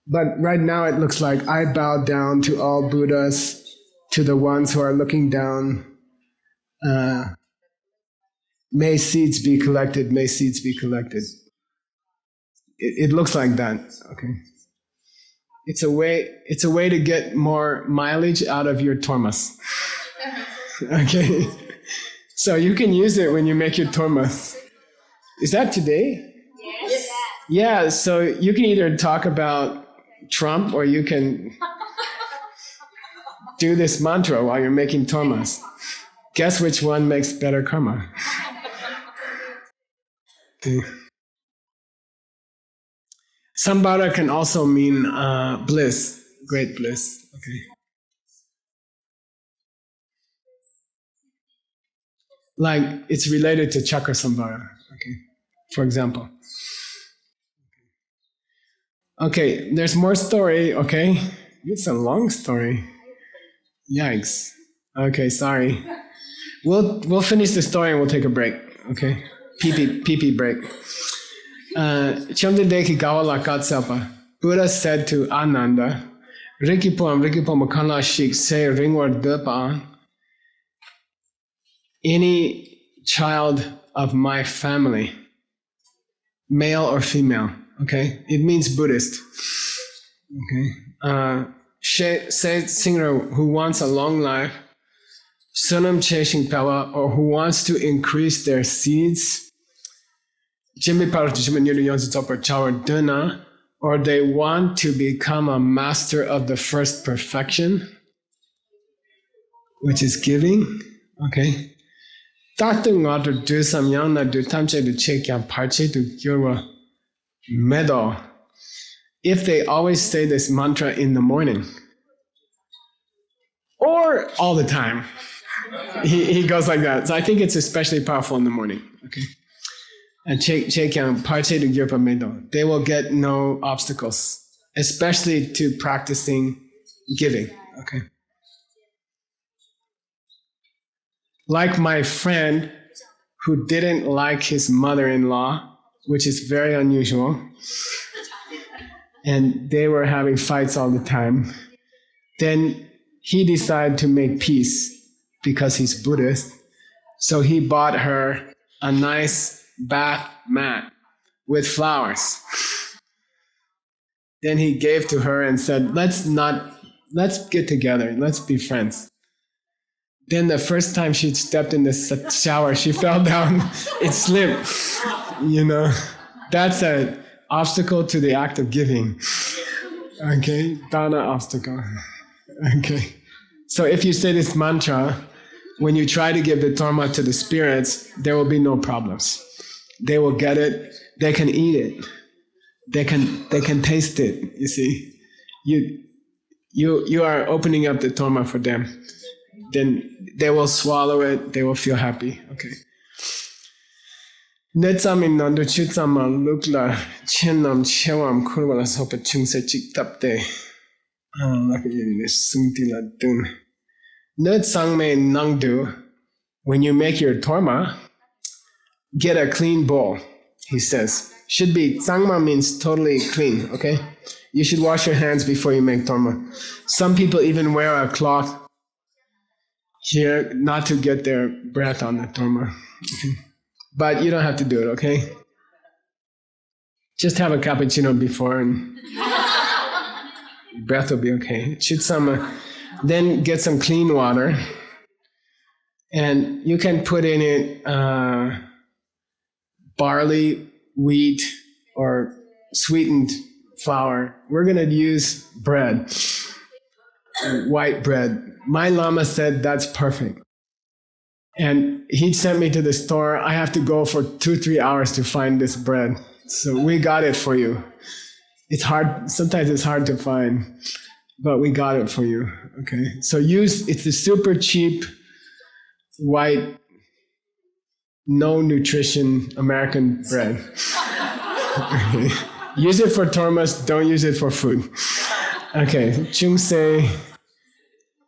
But right now it looks like I bow down to all Buddhas, to the ones who are looking down. May seeds be collected, may seeds be collected. It looks like that, okay? It's a way to get more mileage out of your tormas. Okay? So you can use it when you make your tormas. Is that today? Yes. Yeah, so you can either talk about Trump or you can do this mantra while you're making tormas. Guess which one makes better karma? Okay. Sambara can also mean bliss, great bliss. Okay. Like it's related to chakra sambara. Okay. For example. Okay, there's more story. Okay, it's a long story. Yikes. Okay, sorry. We'll finish the story and we'll take a break. Okay, pee break. Chamdendeki Gawala Katsapa. Buddha said to Ananda, Rikipo Makala Shik say ringward Depa, any child of my family, male or female, okay? It means Buddhist. Okay. Say singer who wants a long life, Sunam Cheshing Pella, or who wants to increase their seeds, or they want to become a master of the first perfection, which is giving. Okay. If they always say this mantra in the morning, or all the time, he goes like that. So I think it's especially powerful in the morning. Okay. And they will get no obstacles, especially to practicing giving. Okay. Like my friend who didn't like his mother-in-law, which is very unusual, and they were having fights all the time. Then he decided to make peace because he's Buddhist. So he bought her a nice bath mat with flowers. Then he gave to her and said, let's get together, let's be friends. Then the first time she stepped in the shower, she fell down, it slipped. You know, that's an obstacle to the act of giving. Okay, dana obstacle. Okay, so if you say this mantra, when you try to give the torma to the spirits, there will be no problems. They will get it. They can eat it. They can taste it. You see, you are opening up the torma for them. Then they will swallow it. They will feel happy. Okay. Netsamin nandu chitsama lukla chenam chewam kurwala sopa chungse chik tapte. Netsangme nangdu. When you make your torma, get a clean bowl, he says. Should be, tsangma means totally clean, okay? You should wash your hands before you make torma. Some people even wear a cloth here not to get their breath on the torma. Okay? But you don't have to do it, okay? Just have a cappuccino before and breath will be okay. Then get some clean water, and you can put in it barley, wheat, or sweetened flour. We're going to use bread, white bread. My Lama said that's perfect. And he sent me to the store. I have to go for 2-3 hours to find this bread. So we got it for you. It's hard. Sometimes it's hard to find, but we got it for you. Okay. So it's the super cheap, white, no nutrition American bread. Okay. Use it for tormas. Don't use it for food. Okay. Chung se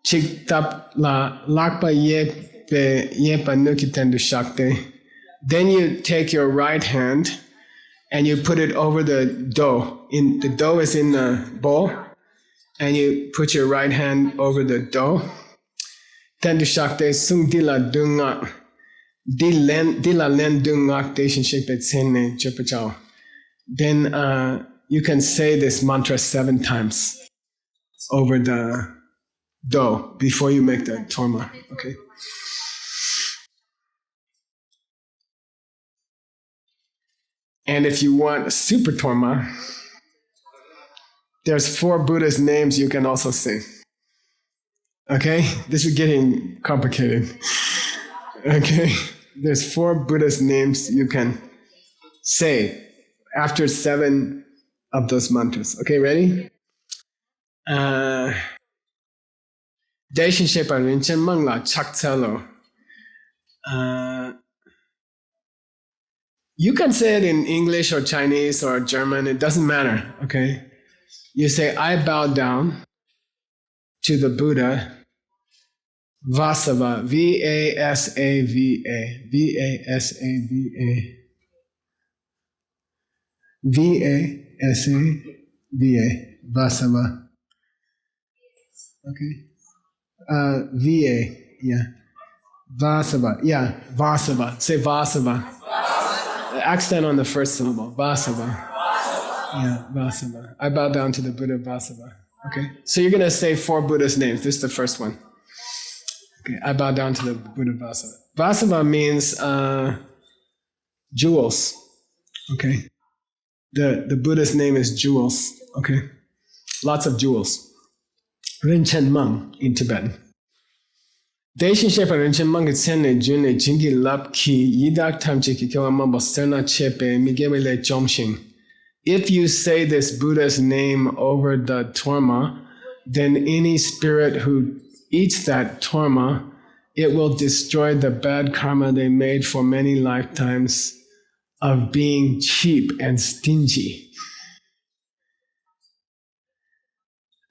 chik tap la lakpa yepa nukitendu shakte. Then you take your right hand and you put it over the dough. The dough is in the bowl, and you put your right hand over the dough. Tendu shakte sung dila dungak. Dila len dungak deshin shekpe tsenne chupachao. Then you can say this mantra 7 times over the dough before you make the torma. Okay. And if you want a super torma, there's 4 Buddhist names you can also say. Okay? This is getting complicated. Okay? There's 4 Buddhist names you can say after 7 of those mantras. Okay, ready? Daishin Shepa Rinchen Mangla Chaktsalo. You can say it in English or Chinese or German, it doesn't matter, okay? You say, I bow down to the Buddha, Vasava, V-A-S-A-V-A, V-A-S-A-V-A, V-A-S-A-V-A, Vasava. Okay? V-A, yeah. Vasava, yeah, Vasava. Say Vasava. Accent on the first syllable, Vasava. Yeah, Vasava. I bow down to the Buddha, Vasava. Okay? So you're going to say 4 Buddhist names. This is the first one. Okay, I bow down to the Buddha, Vasava. Vasava means jewels. Okay? The Buddha's name is jewels. Okay? Lots of jewels. Rinchen Mang in Tibetan. Daishin Shepa Rinchen Mang Tsene June Jingi Lap Ki Yidak Tam Chiki Kawamabo Serna Chepe Migewele Chomshin. If you say this Buddha's name over the torma, then any spirit who eats that torma, it will destroy the bad karma they made for many lifetimes of being cheap and stingy.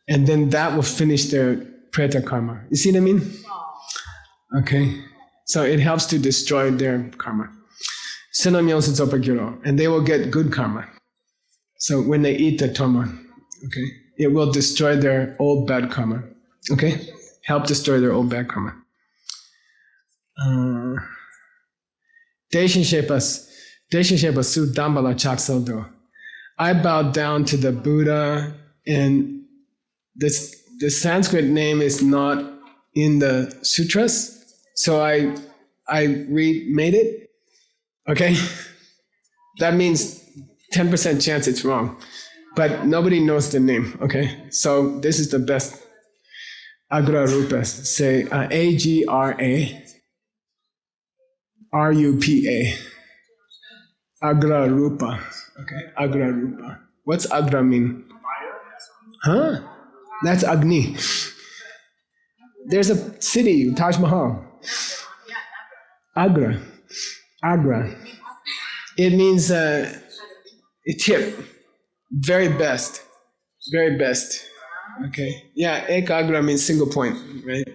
And then that will finish their preta karma. You see what I mean? Okay. So it helps to destroy their karma. And they will get good karma. So when they eat the torma, okay, it will destroy their old bad karma. Okay? Help destroy their old bad karma. Daishin Shepa Su Dambala Chaksaldo. I bow down to the Buddha, and the Sanskrit name is not in the sutras, so I remade it. Okay? That means 10% chance it's wrong. But nobody knows the name, okay? So this is the best. Agra Rupa. Say A-G-R-A-R-U-P-A. Agra Rupa. Okay, Agra Rupa. What's Agra mean? Huh? That's Agni. There's a city, Taj Mahal. Agra. Agra. It means tip. Very best. Very best. Okay. Yeah, Ek Agra means single point, right?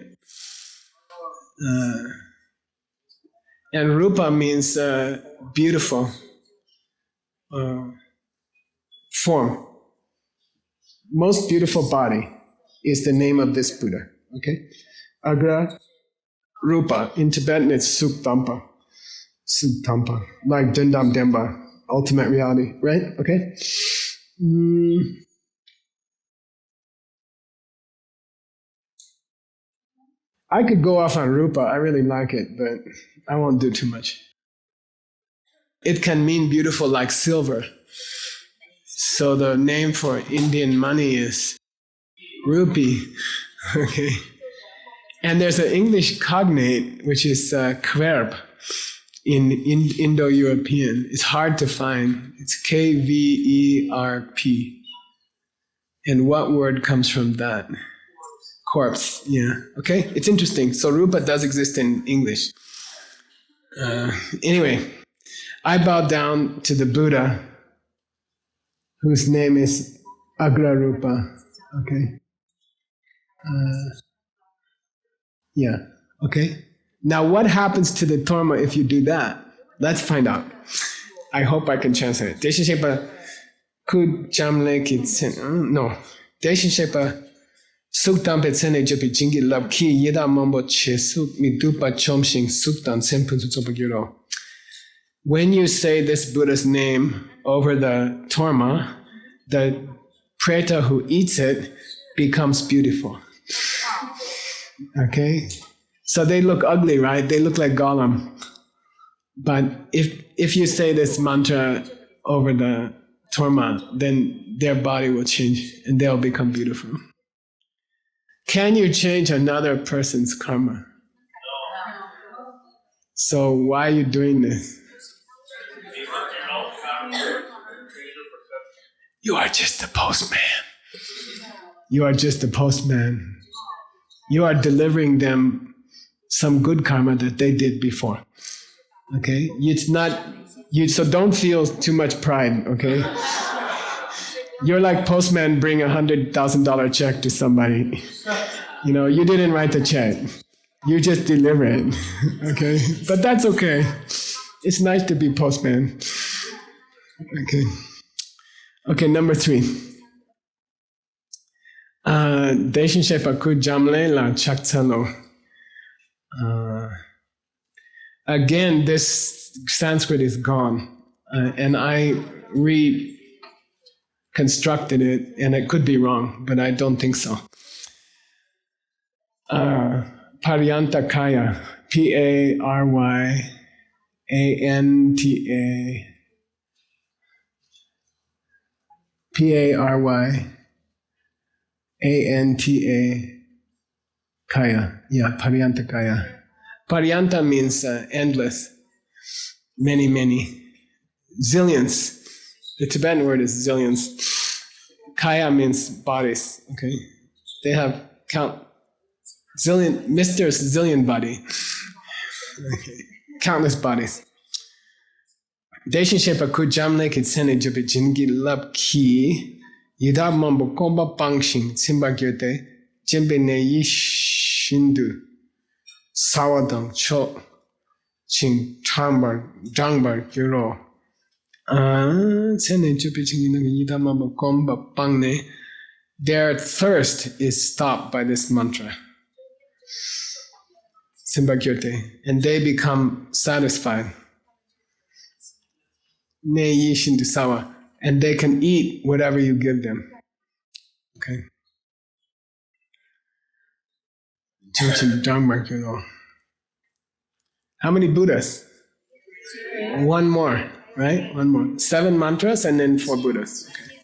And Rupa means beautiful form. Most beautiful body is the name of this Buddha. Okay? Agra Rupa. In Tibetan, it's Sukdampa. Sukdampa. Like Dundam Demba. Ultimate reality. Right? Okay? I could go off on Rupa. I really like it, but I won't do too much. It can mean beautiful like silver. So the name for Indian money is rupee. Okay. And there's an English cognate, which is kverp in Indo-European. It's hard to find. It's Kverp. And what word comes from that? Corpse, yeah. Okay, it's interesting. So rupa does exist in English. Anyway, I bow down to the Buddha, whose name is Agrarupa. Okay. Yeah. Okay. Now, what happens to the torma if you do that? Let's find out. I hope I can translate it. Deshishepa kud jamle kitsen. No. Deshishepa suktam petsene jopi jingi lab ki yeda mambo che suk mi dupa chomshing suktan senpu tsopagiro. When you say this Buddha's name over the torma, the preta who eats it becomes beautiful. Okay? So they look ugly, right? They look like Gollum. But if you say this mantra over the torma, then their body will change and they'll become beautiful. Can you change another person's karma? So why are you doing this? You are just a postman. You are just a postman. You are delivering them some good karma that they did before. Okay? It's not you, so don't feel too much pride, okay? You're like postman bring $100,000 check to somebody. You know, you didn't write the check. You just deliver it. Okay? But that's okay. It's nice to be postman. Okay. Okay, number 3. Deshin Shepa Kud Jamle La Chaktsalo. Again, this Sanskrit is gone. And I reconstructed it, and it could be wrong, but I don't think so. Paryantakaya. P-A-R-Y-A-N-T-A. P-A-R-Y-A-N-T-A Kaya. Yeah, Paryantakaya. Paryanta means endless. Many, many. Zillions. The Tibetan word is zillions. Kaya means bodies. Okay? They have Mr. Zillion body. Okay. Countless bodies. Deshin Shepa Kujamle Kitsene Jobi Jingi Lab Ki Yidab Mambo Komba Pangshin Simba Gyote Jimbe Ne Shindu Sawadam Cho Ching Jangbar Gyuro Tsene Jobi Jingi Yidab Mambo Komba Pangne. Their thirst is stopped by this mantra. Simba Gyote. And they become satisfied. Ne Yishindu Sawa. And they can eat whatever you give them. Okay. How many Buddhas? 1 more, right? 1 more. 7 mantras and then 4 Buddhas. Okay.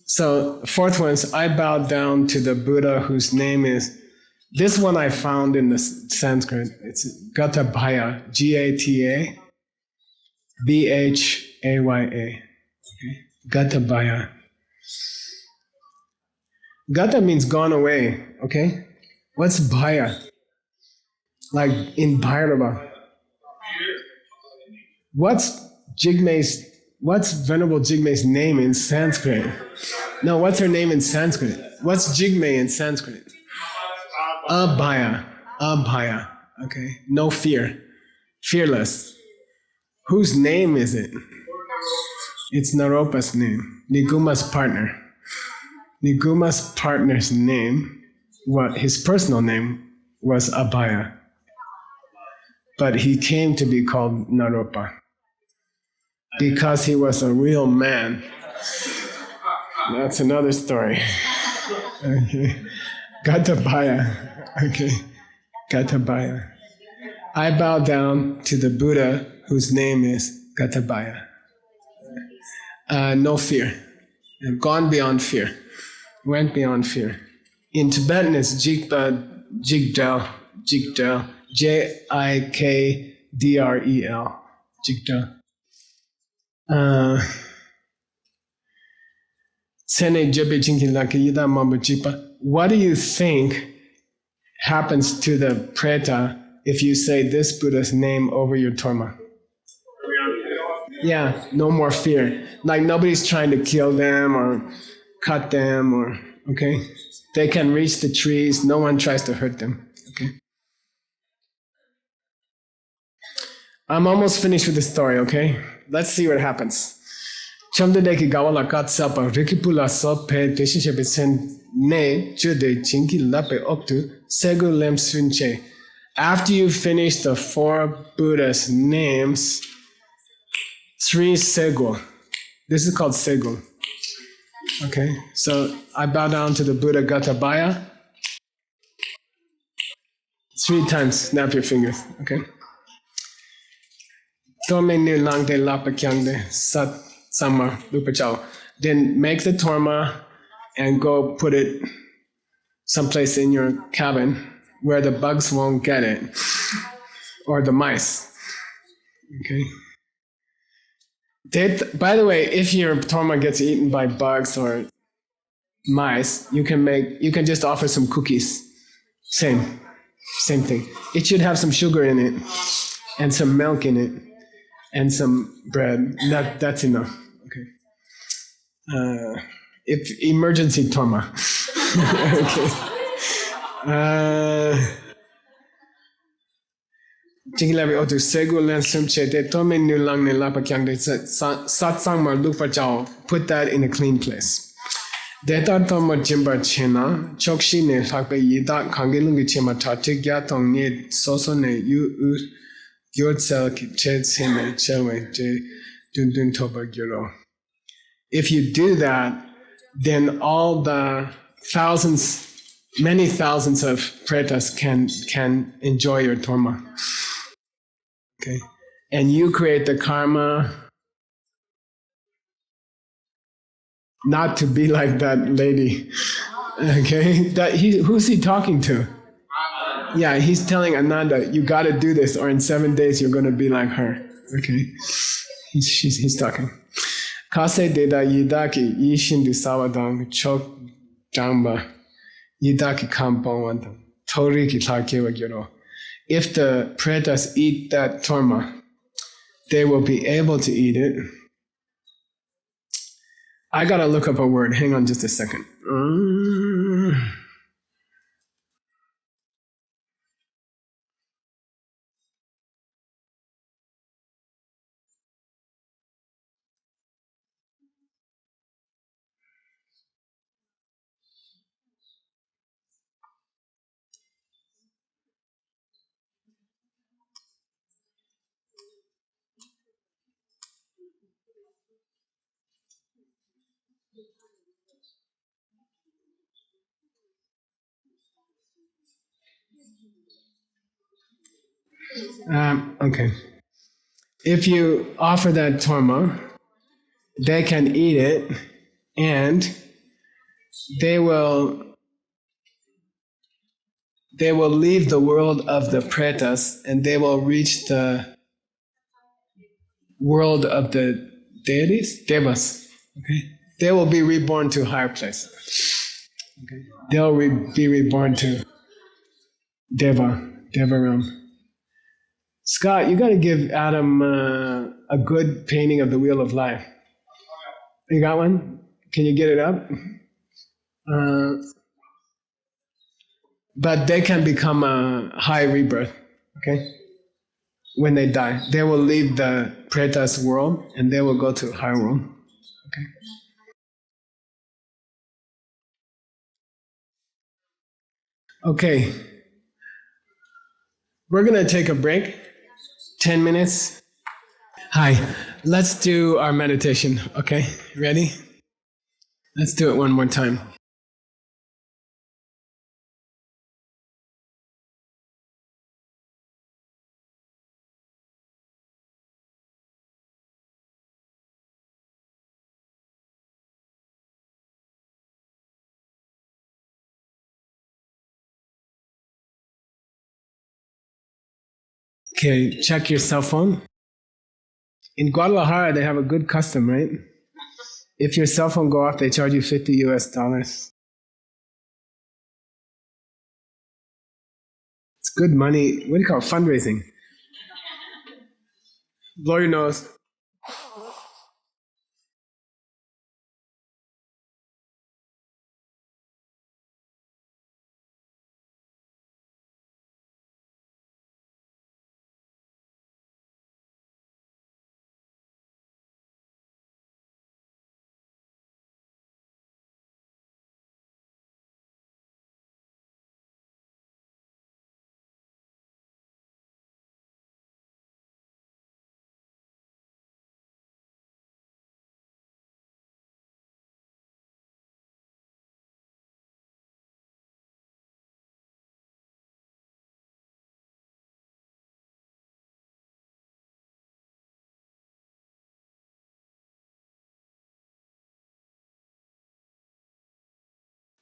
So, 4th one is I bow down to the Buddha whose name is, this one I found in the Sanskrit. It's Gatabhaya, G-A-T-A. B-H-A-Y-A. Okay. Gatabhaya. Gata means gone away, okay? What's Bhaya? Like in Bhairava. What's Venerable Jigme's name in Sanskrit? No, what's her name in Sanskrit? What's Jigme in Sanskrit? Abhaya. Abhaya. Okay. No fear. Fearless. Whose name is it? It's Naropa's name, Niguma's partner. Niguma's partner's name, his personal name was Abhaya. But he came to be called Naropa because he was a real man. That's another story. Okay. Gatabaya. Okay. Gatabaya. I bow down to the Buddha whose name is Gatabaya. No fear. I've gone beyond fear. Went beyond fear. In Tibetan, it's Jikpa Jigdel. Jigdel. Jikdrel. Jigdel. What do you think happens to the preta if you say this Buddha's name over your torma? Yeah, no more fear. Like nobody's trying to kill them or cut them or, okay? They can reach the trees, no one tries to hurt them, okay? I'm almost finished with the story, okay? Let's see what happens. Chamdedeki gawala katsapa rikipula sope deshishepe sen ne jude chinki lape optu segu lem sunche. After you finish the 4 Buddhas' names, 3 segu. This is called segu. Okay, so I bow down to the Buddha Gatabaya. 3 times, snap your fingers, okay? Tome nu langde lapa kyangde sat samar lupachao. Then make the torma and go put it someplace in your cabin where the bugs won't get it, or the mice, okay? By the way, if your torma gets eaten by bugs or mice, you can just offer some cookies. Same thing. It should have some sugar in it and some milk in it and some bread. That's enough. Okay. If emergency torma. Okay. Jingilabi otu segu len sumche de tome nu lang ne lapa kyang de satsang ma lupa chao. Put that in a clean place. Deta toma jimba chena chokshi ne lakpe yida kangelungi chema tatik ya tong ne soso ne yu gyotzel ki che tsene chewe je dun toba gyuro. If you do that, then all the many thousands of pretas can enjoy your torma. Okay, and you create the karma not to be like that lady. Okay, who's he talking to? Yeah, he's telling Ananda, you got to do this, or in 7 days you're going to be like her. Okay, he's talking. Kase deda yidaki yishindu sawadang chok jamba yidaki kampong tori ki thakewa gyoro. If the pretas eat that torma, they will be able to eat it. I gotta look up a word. Hang on just a second. Okay. If you offer that torma, they can eat it, and they will leave the world of the pretas, and they will reach the world of the deities, devas. Okay, they will be reborn to higher places. Okay, they'll be reborn to deva realm. Scott, you got to give Adam a good painting of the Wheel of Life. You got one? Can you get it up? But they can become a high rebirth, okay? When they die, they will leave the pretas world and they will go to higher world, okay? Okay, we're gonna take a break, 10 minutes. Hi, let's do our meditation, okay? Ready? Let's do it one more time. Okay, check your cell phone. In Guadalajara, they have a good custom, right? If your cell phone go off, they charge you $50. It's good money. What do you call it? Fundraising? Blow your nose.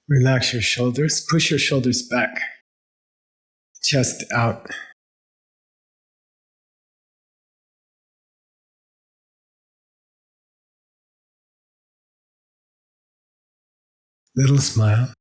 Relax your shoulders. Push your shoulders back. Chest out. Little smile.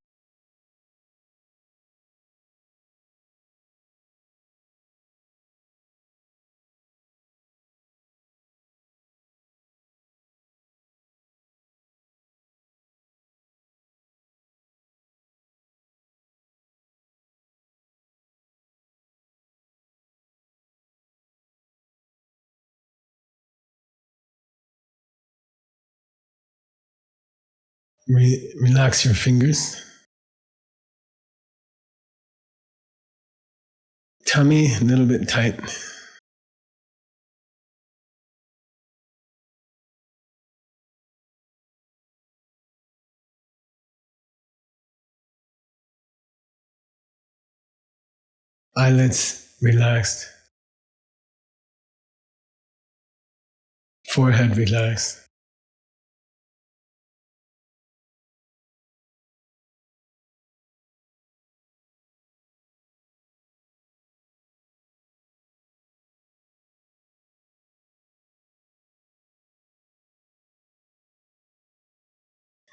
Relax your fingers. Tummy a little bit tight. Eyelids relaxed. Forehead relaxed.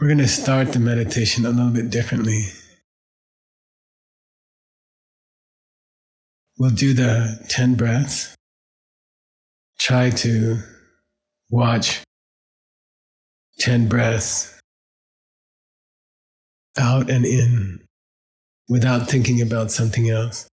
We're going to start the meditation a little bit differently. We'll do the 10 breaths. Try to watch 10 breaths out and in without thinking about something else.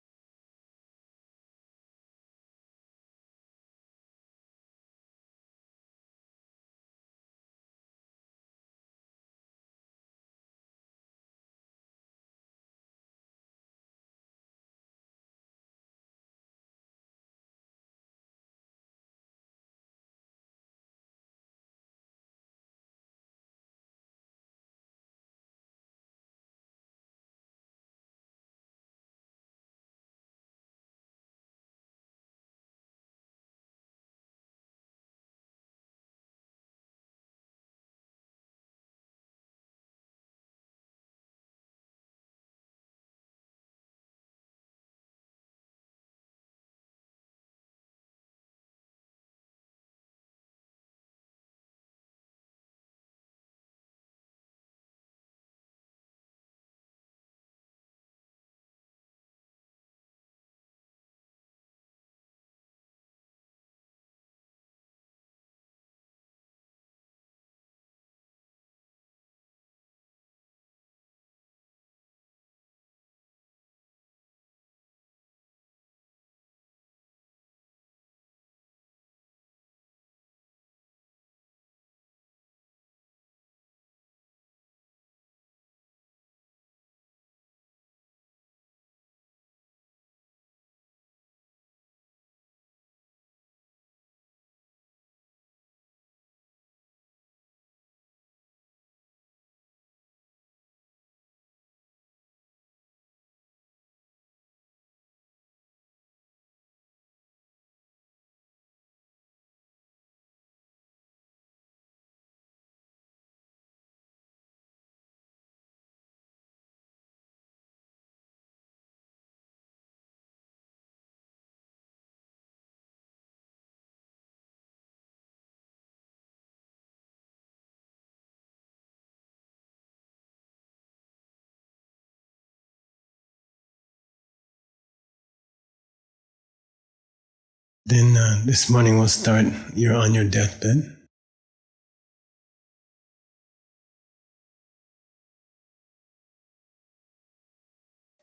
Then this morning we'll start. You're on your deathbed.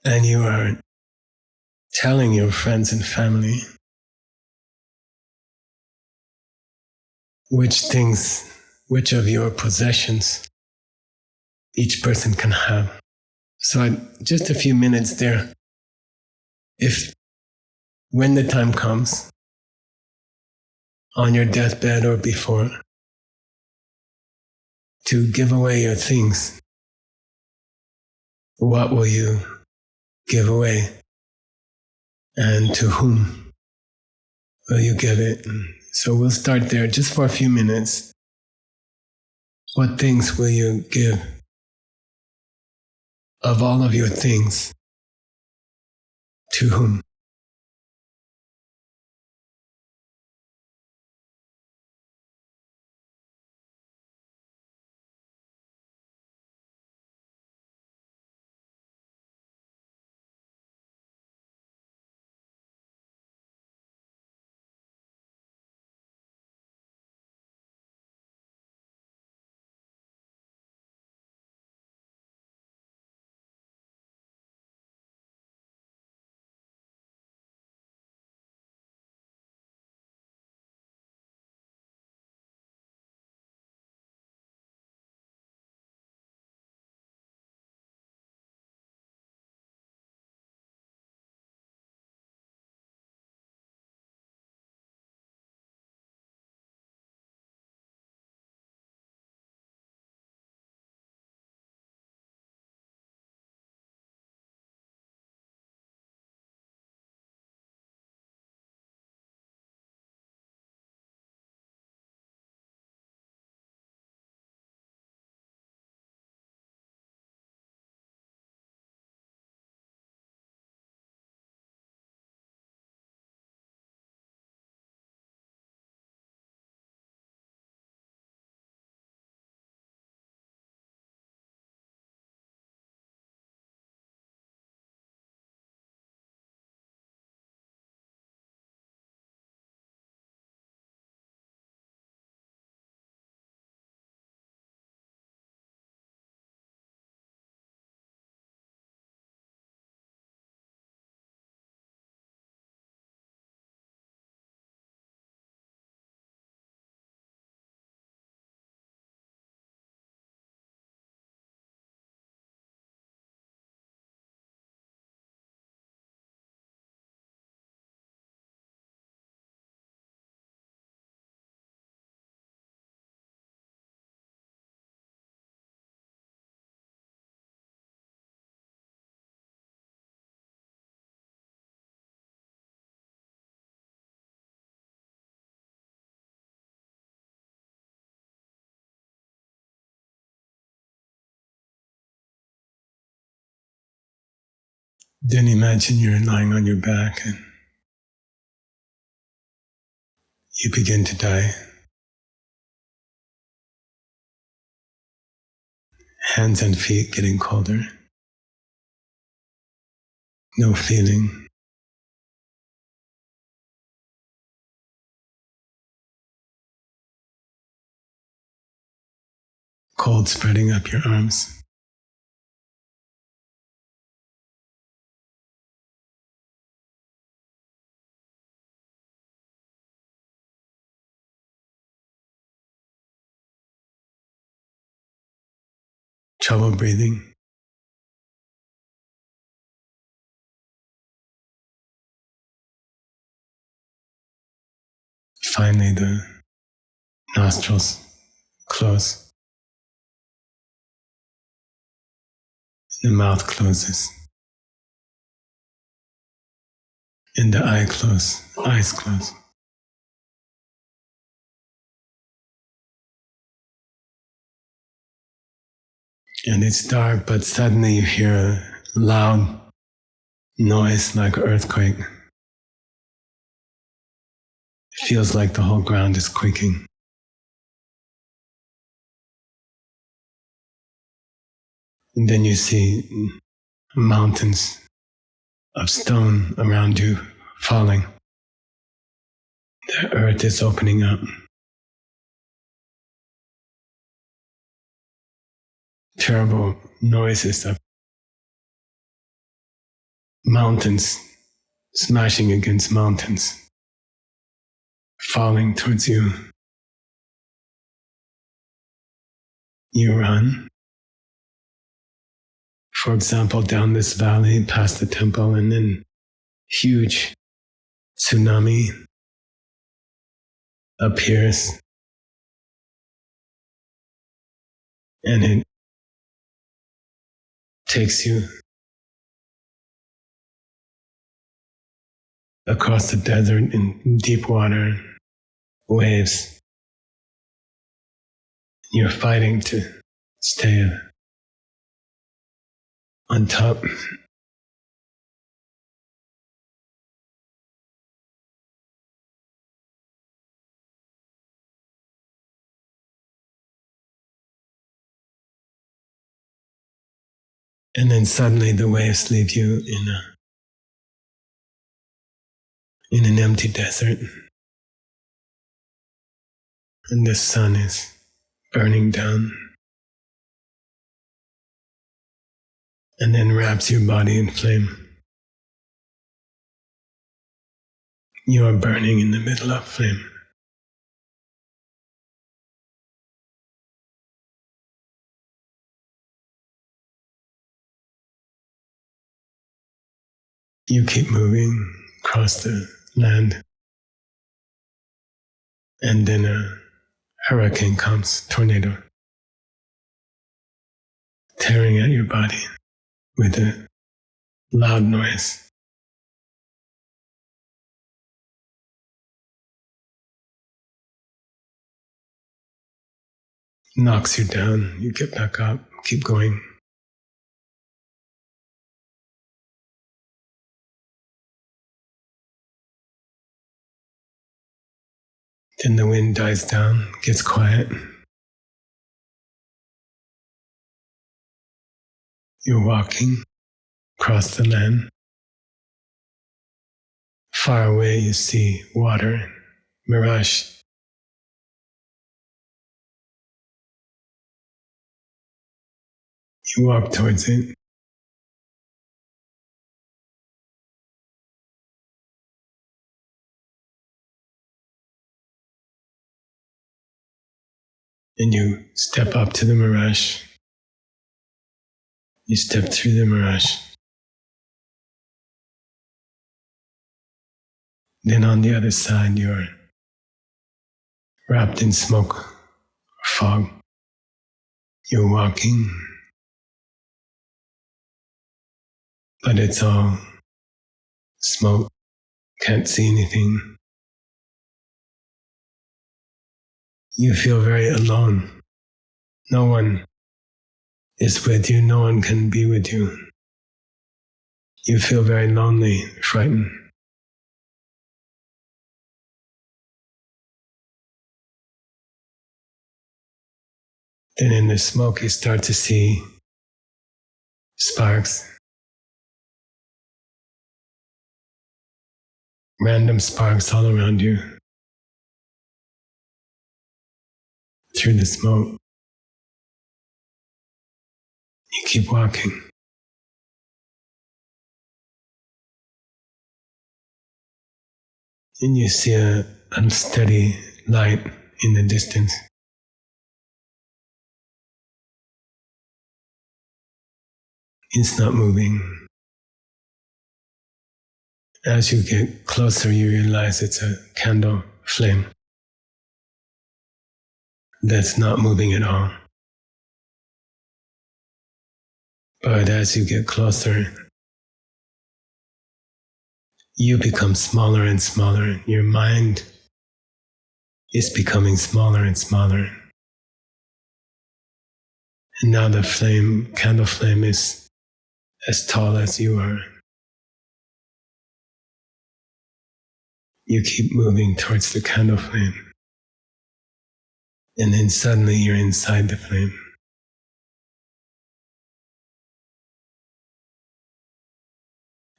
And you are telling your friends and family which of your possessions each person can have. So just a few minutes there, when the time comes, on your deathbed or before, to give away your things, what will you give away? And to whom will you give it? So we'll start there just for a few minutes. What things will you give of all of your things? To whom? Then imagine you're lying on your back and you begin to die. Hands and feet getting colder. No feeling. Cold spreading up your arms. Trouble breathing. Finally, the nostrils close. The mouth closes. And the eyes close. And it's dark, but suddenly you hear a loud noise like an earthquake. It feels like the whole ground is quaking. And then you see mountains of stone around you falling. The earth is opening up. Terrible noises of mountains smashing against mountains, falling towards you. You run, for example, down this valley past the temple, and then huge tsunami appears, and it takes you across the desert in deep water, waves. You're fighting to stay on top. And then suddenly the waves leave you in an empty desert. And the sun is burning down. And then wraps your body in flame. You are burning in the middle of flame. You keep moving across the land. And then a hurricane comes, tornado, tearing at your body with a loud noise. Knocks you down, you get back up, keep going. Then the wind dies down, gets quiet. You're walking across the land. Far away you see water, mirage. You walk towards it. And you step up to the mirage. You step through the mirage. Then on the other side, you're wrapped in smoke or fog. You're walking, but it's all smoke. Can't see anything. You feel very alone. No one is with you. No one can be with you. You feel very lonely, frightened. Then in the smoke you start to see sparks. Random sparks all around you. Through the smoke. You keep walking. And you see a unsteady light in the distance. It's not moving. As you get closer, you realize it's a candle flame that's not moving at all. But as you get closer, you become smaller and smaller. Your mind is becoming smaller and smaller. And now the flame, candle flame, is as tall as you are. You keep moving towards the candle flame. And then suddenly you're inside the flame.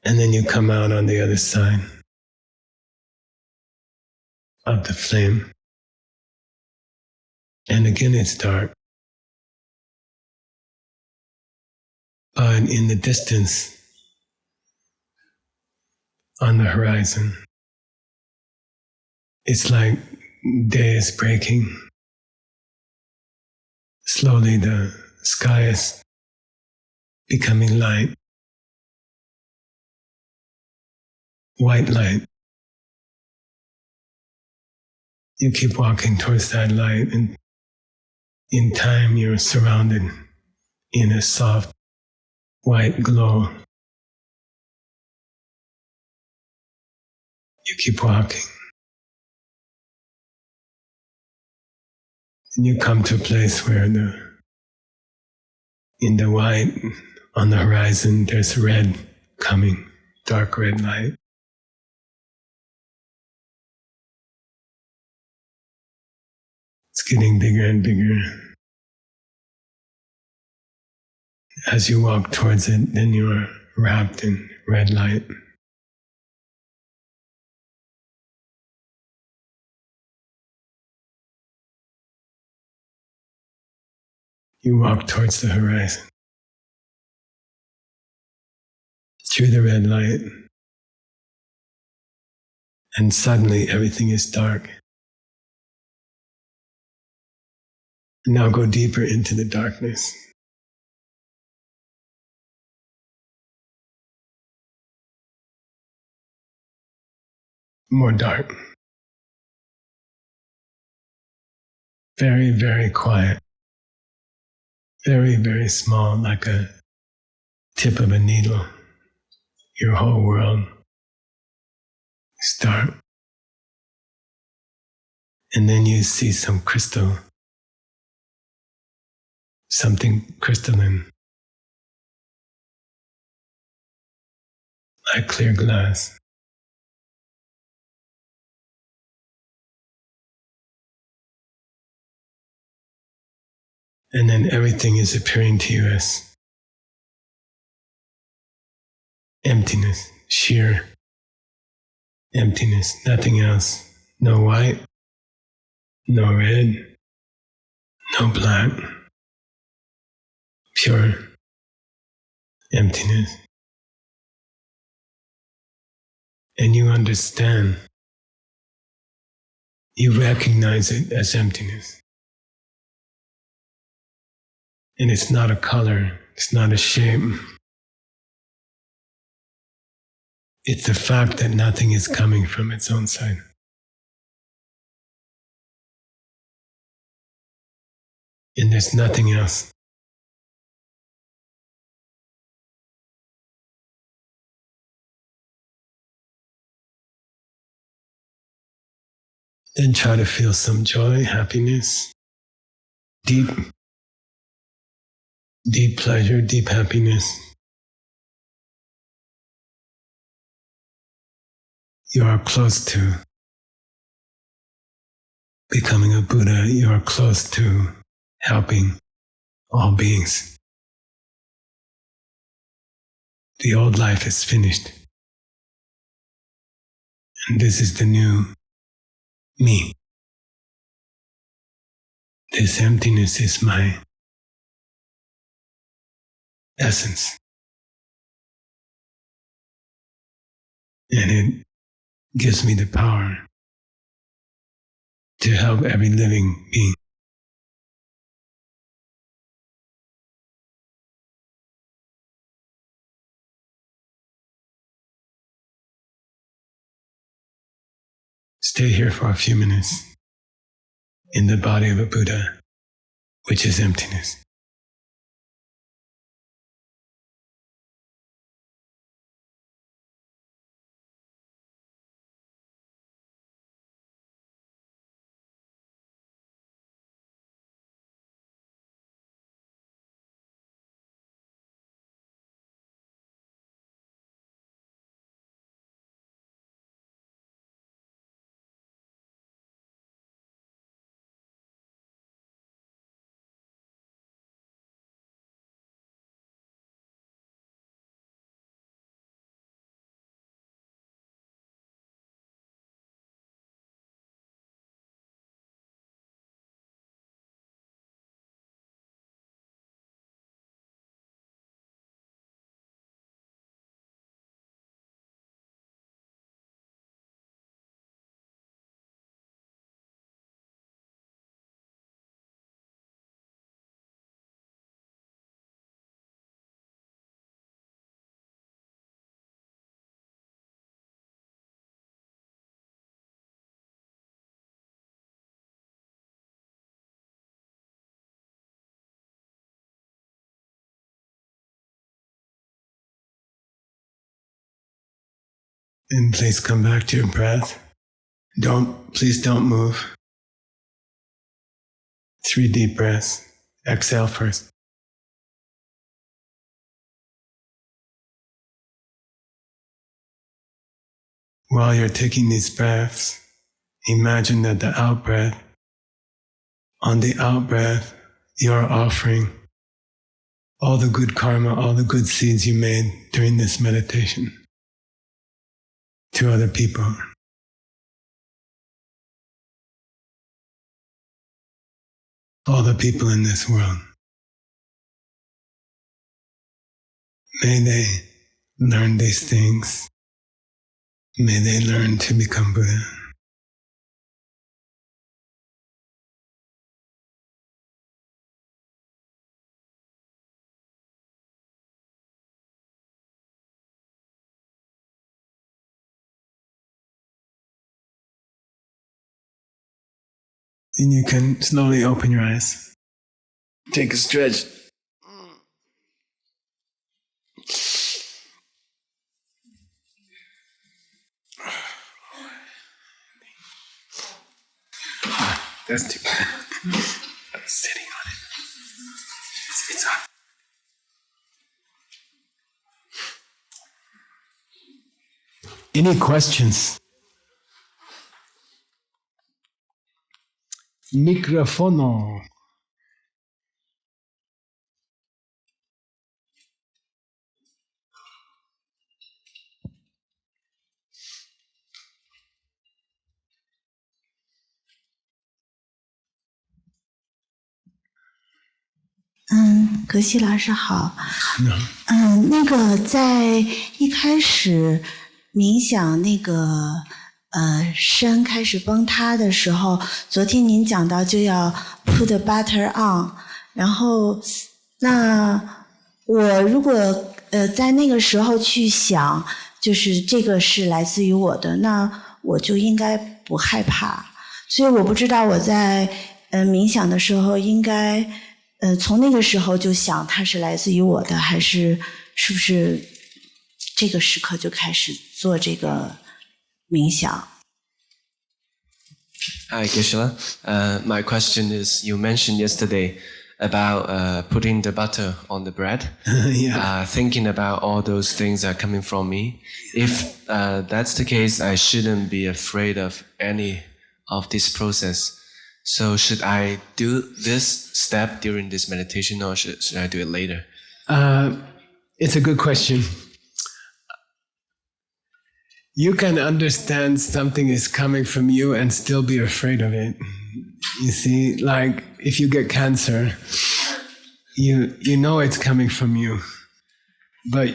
And then you come out on the other side. of the flame. And again it's dark. But in the distance, on the horizon, it's like day is breaking. Slowly the sky is becoming light, white light. You keep walking towards that light, and in time you're surrounded in a soft white glow. You keep walking. And you come to a place where in the white, on the horizon, there's red coming, dark red light. It's getting bigger and bigger. As you walk towards it, then you're wrapped in red light. You walk towards the horizon, through the red light, and suddenly everything is dark. And now go deeper into the darkness. More dark. Very, very quiet. Very, very small, like a tip of a needle. Your whole world is dark. And then you see some crystal, something crystalline, like clear glass. And then everything is appearing to you as emptiness, sheer emptiness, nothing else. No white, no red, no black, pure emptiness. And you understand, you recognize it as emptiness. And it's not a color, it's not a shape. It's the fact that nothing is coming from its own side. And there's nothing else. Then try to feel some joy, happiness, deep pleasure, deep happiness. You are close to becoming a Buddha. You are close to helping all beings. The old life is finished. And this is the new me. This emptiness is my essence. And it gives me the power to help every living being. Stay here for a few minutes in the body of a Buddha, which is emptiness. And please come back to your breath. Please don't move. 3 deep breaths. Exhale first. While you're taking these breaths, imagine that on the out breath, you're offering all the good karma, all the good seeds you made during this meditation to other people. All the people in this world. May they learn these things. May they learn to become Buddha. And you can slowly open your eyes. Take a stretch. That's too bad. I'm sitting on it. It's on. Any questions? Microfono.格西老师好。No. 那个在一开始冥想那个身开始崩塌的时候，昨天您讲到就要 put the butter on， 然后那我如果在那个时候去想，就是这个是来自于我的，那我就应该不害怕。所以我不知道我在冥想的时候应该从那个时候就想它是来自于我的，还是不是这个时刻就开始做这个冥想？ Hi, Geshe-la. My question is, you mentioned yesterday about putting the butter on the bread, Yeah. thinking about all those things are coming from me. If that's the case, I shouldn't be afraid of any of this process. So should I do this step during this meditation, or should I do it later? It's a good question. You can understand something is coming from you and still be afraid of it. You see, like if you get cancer, you know it's coming from you, but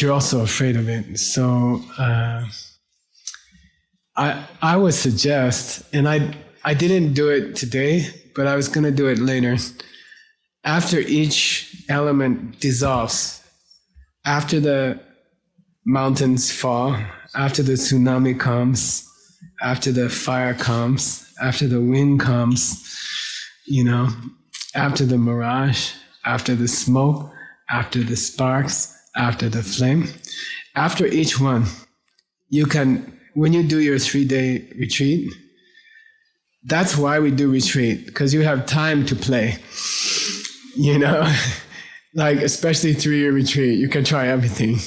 you're also afraid of it. So I would suggest, and I didn't do it today, but I was going to do it later. After each element dissolves, after the mountains fall, after the tsunami comes, after the fire comes, after the wind comes, after the mirage, after the smoke, after the sparks, after the flame, after each one, you can, when you do your 3-day retreat, that's why we do retreat, because you have time to play, like especially 3-year retreat, you can try everything.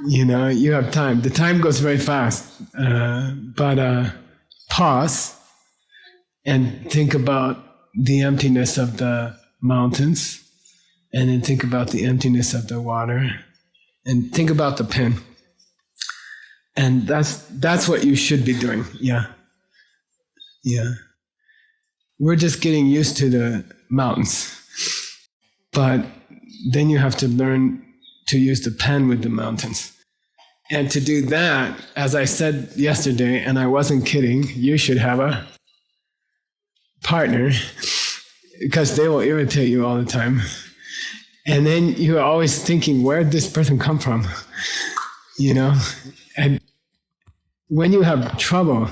You have time. The time goes very fast, but pause and think about the emptiness of the mountains, and then think about the emptiness of the water, and think about the pen. And that's what you should be doing. Yeah. We're just getting used to the mountains, but then you have to learn to use the pen with the mountains. And to do that, as I said yesterday, and I wasn't kidding, you should have a partner, because they will irritate you all the time. And then you're always thinking, where did this person come from? And when you have trouble,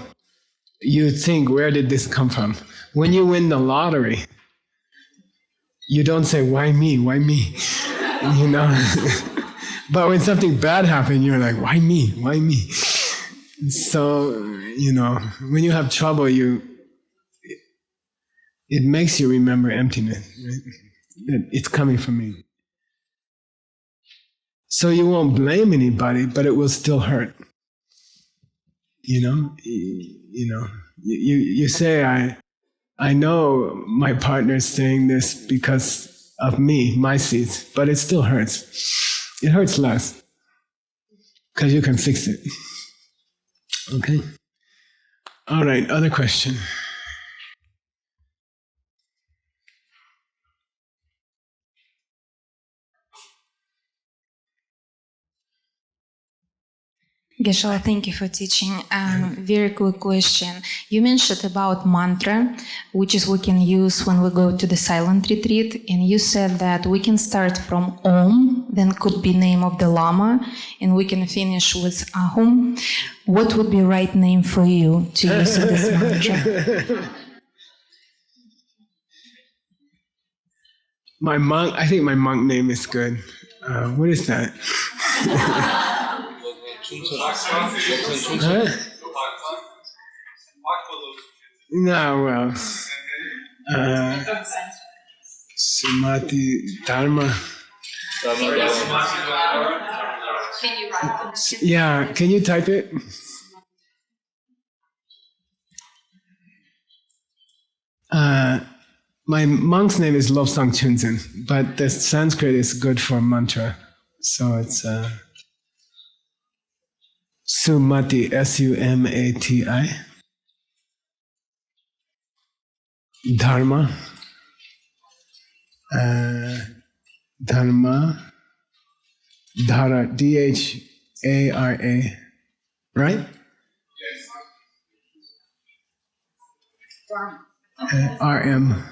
you think, where did this come from? When you win the lottery, you don't say, why me? Why me? But when something bad happens, you're like, why me? Why me? So, when you have trouble, it makes you remember emptiness, right? That it's coming from me. So you won't blame anybody, but it will still hurt. You say, I know my partner's saying this because of me, my seeds, but it still hurts. It hurts less because you can fix it. Okay? All right, other question. Geshe-la, thank you for teaching. Very quick question. You mentioned about mantra, which is we can use when we go to the silent retreat, and you said that we can start from Om, then could be name of the Lama, and we can finish with Ahum. What would be right name for you to use this mantra? I think my monk name is good. What is that? Huh? No, well, Sumati Dharma. Yeah, can you type it? My monk's name is Lobsang Chunzen, but the Sanskrit is good for mantra, so it's Sumati, Sumati, Dharma, Dharma, Dhara, Dhara, right? RM.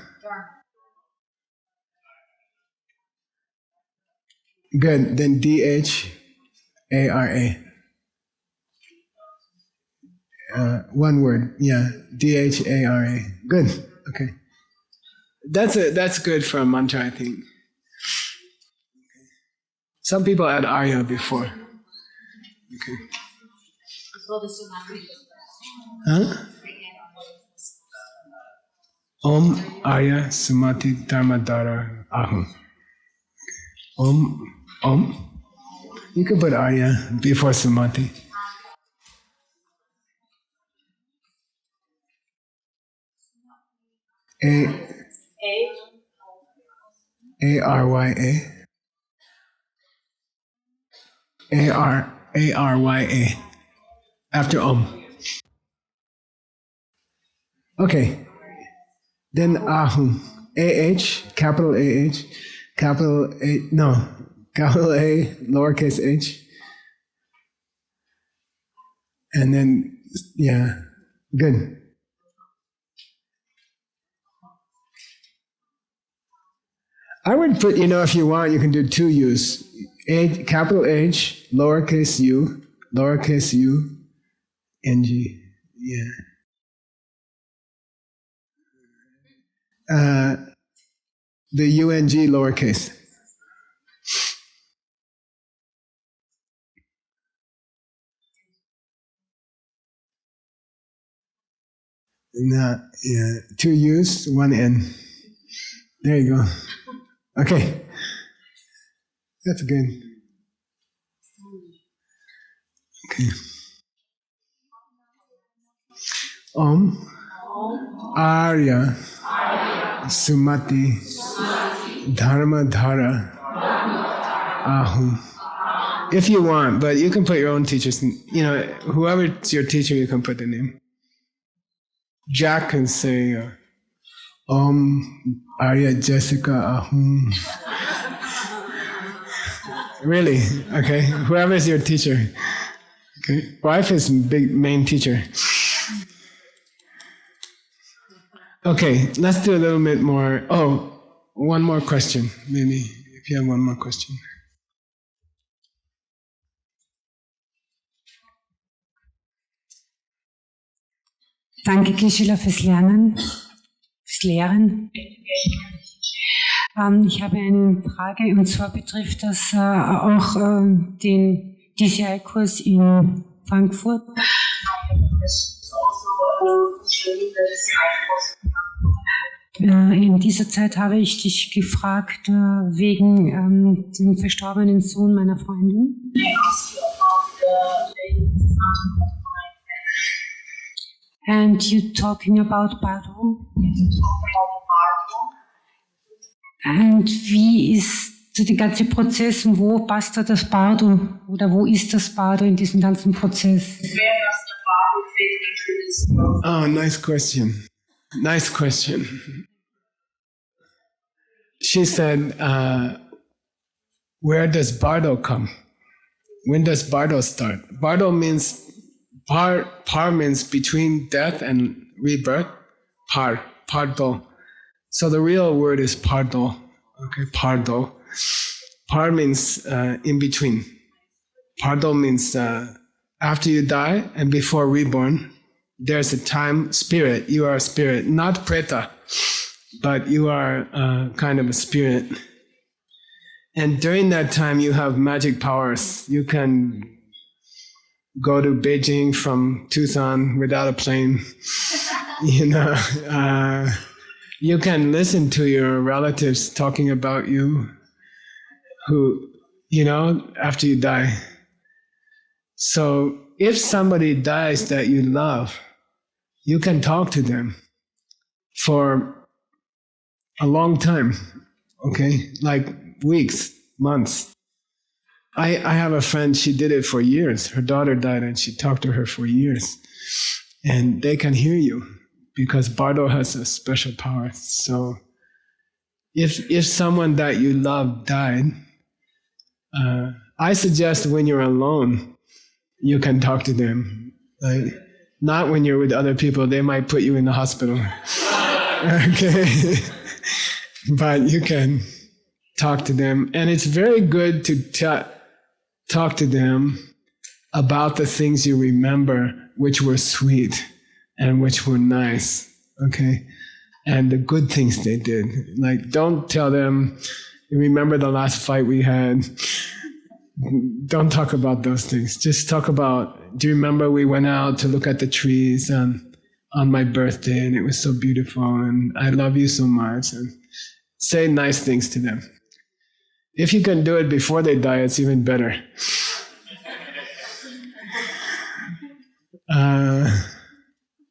Good, then DHARA. One word, yeah, DHARA. Good, okay. That's good for a mantra, I think. Some people add Arya before. Okay. Huh? Om, Arya, Sumati, Dharma, Dhara, Ahum. Om. You can put Arya before Sumati. ARYA. ARYA. After Om. Okay. Then Ahum. AH, capital AH, capital A, no, capital A, lowercase h. And then, yeah, good. I would put, if you want, you can do two U's. Capital H, lowercase u, NG. Yeah. The UNG lowercase. Yeah, two U's, one N. There you go. Okay. That's good. Okay. Om, Arya, Sumati, Dharma, Dhara, Ahum. If you want, but you can put your own teacher's, whoever's your teacher, you can put the name. Jack can say, Om, Arya, Jessica, Ahum. Really? Okay. Whoever is your teacher. Okay. Wife is big main teacher. Okay. Let's do a little bit more. Oh, one more question. Maybe if you have one more question. Danke, Geshe-la, fürs Lernen, fürs Lehren. Ich habe eine Frage, und zwar betrifft das auch den DCI-Kurs in Frankfurt. In dieser Zeit habe ich dich gefragt wegen dem verstorbenen Sohn meiner Freundin. And you talking about Bardo. Und wie ist so der ganze Prozess und wo passt da das Bardo oder wo ist das Bardo in diesem ganzen Prozess? Oh, nice question. Nice question. She said, where does Bardo come? When does Bardo start? Bardo means, par means between death and rebirth. Pardo. So the real word is pardo. Okay, pardo. Par means in between. Pardo means after you die and before reborn, there's a time, spirit. You are a spirit, not preta, but you are kind of a spirit. And during that time, you have magic powers. You can go to Beijing from Tucson without a plane. You can listen to your relatives talking about you, who, after you die. So if somebody dies that you love, you can talk to them for a long time, okay? Like weeks, months. I have a friend, she did it for years. Her daughter died and she talked to her for years. And they can hear you because Bardo has a special power. So if someone that you love died, I suggest when you're alone, you can talk to them. Like, not when you're with other people, they might put you in the hospital. Okay? But you can talk to them. And it's very good to talk to them about the things you remember, which were sweet and which were nice. Okay? And the good things they did. Like, don't tell them, remember the last fight we had? Don't talk about those things. Just talk about, do you remember we went out to look at the trees on my birthday and it was so beautiful and I love you so much, and say nice things to them. If you can do it before they die, it's even better.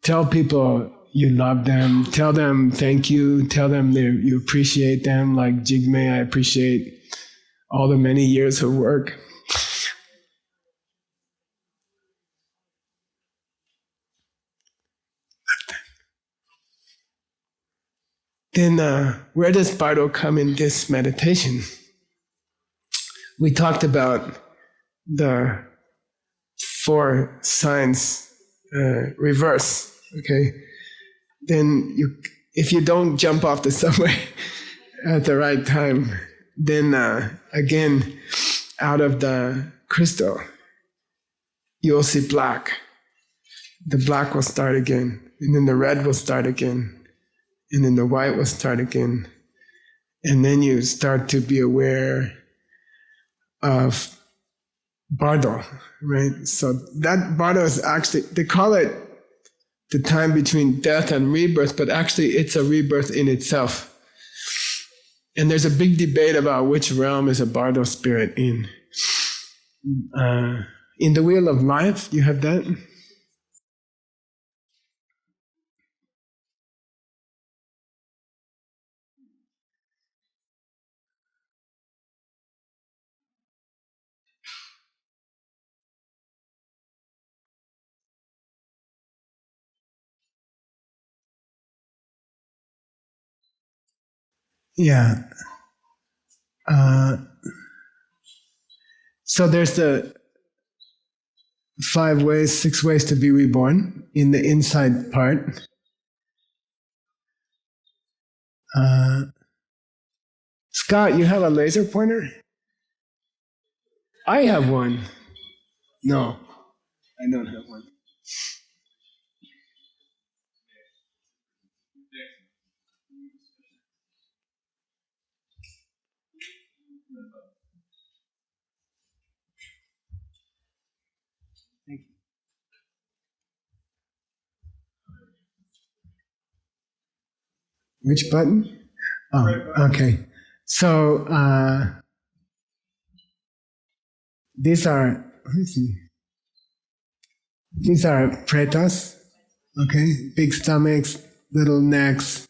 Tell people you love them. Tell them thank you. Tell them you appreciate them. Like Jigme, I appreciate all the many years of work. Then where does Bardo come in this meditation? We talked about the 4 signs reverse, okay? Then if you don't jump off the subway at the right time, then again, out of the crystal, you'll see black. The black will start again, and then the red will start again, and then the white will start again. And then you start to be aware of Bardo, right? So that Bardo is actually, they call it the time between death and rebirth, but actually it's a rebirth in itself. And there's a big debate about which realm is a Bardo spirit in. In the Wheel of Life, you have that? Yeah. So there's the 5 ways, 6 ways to be reborn in the inside part. Scott, you have a laser pointer? I have one. No, I don't have one. Which button? Oh, okay. So these are, let's see. These are pretas, okay? Big stomachs, little necks.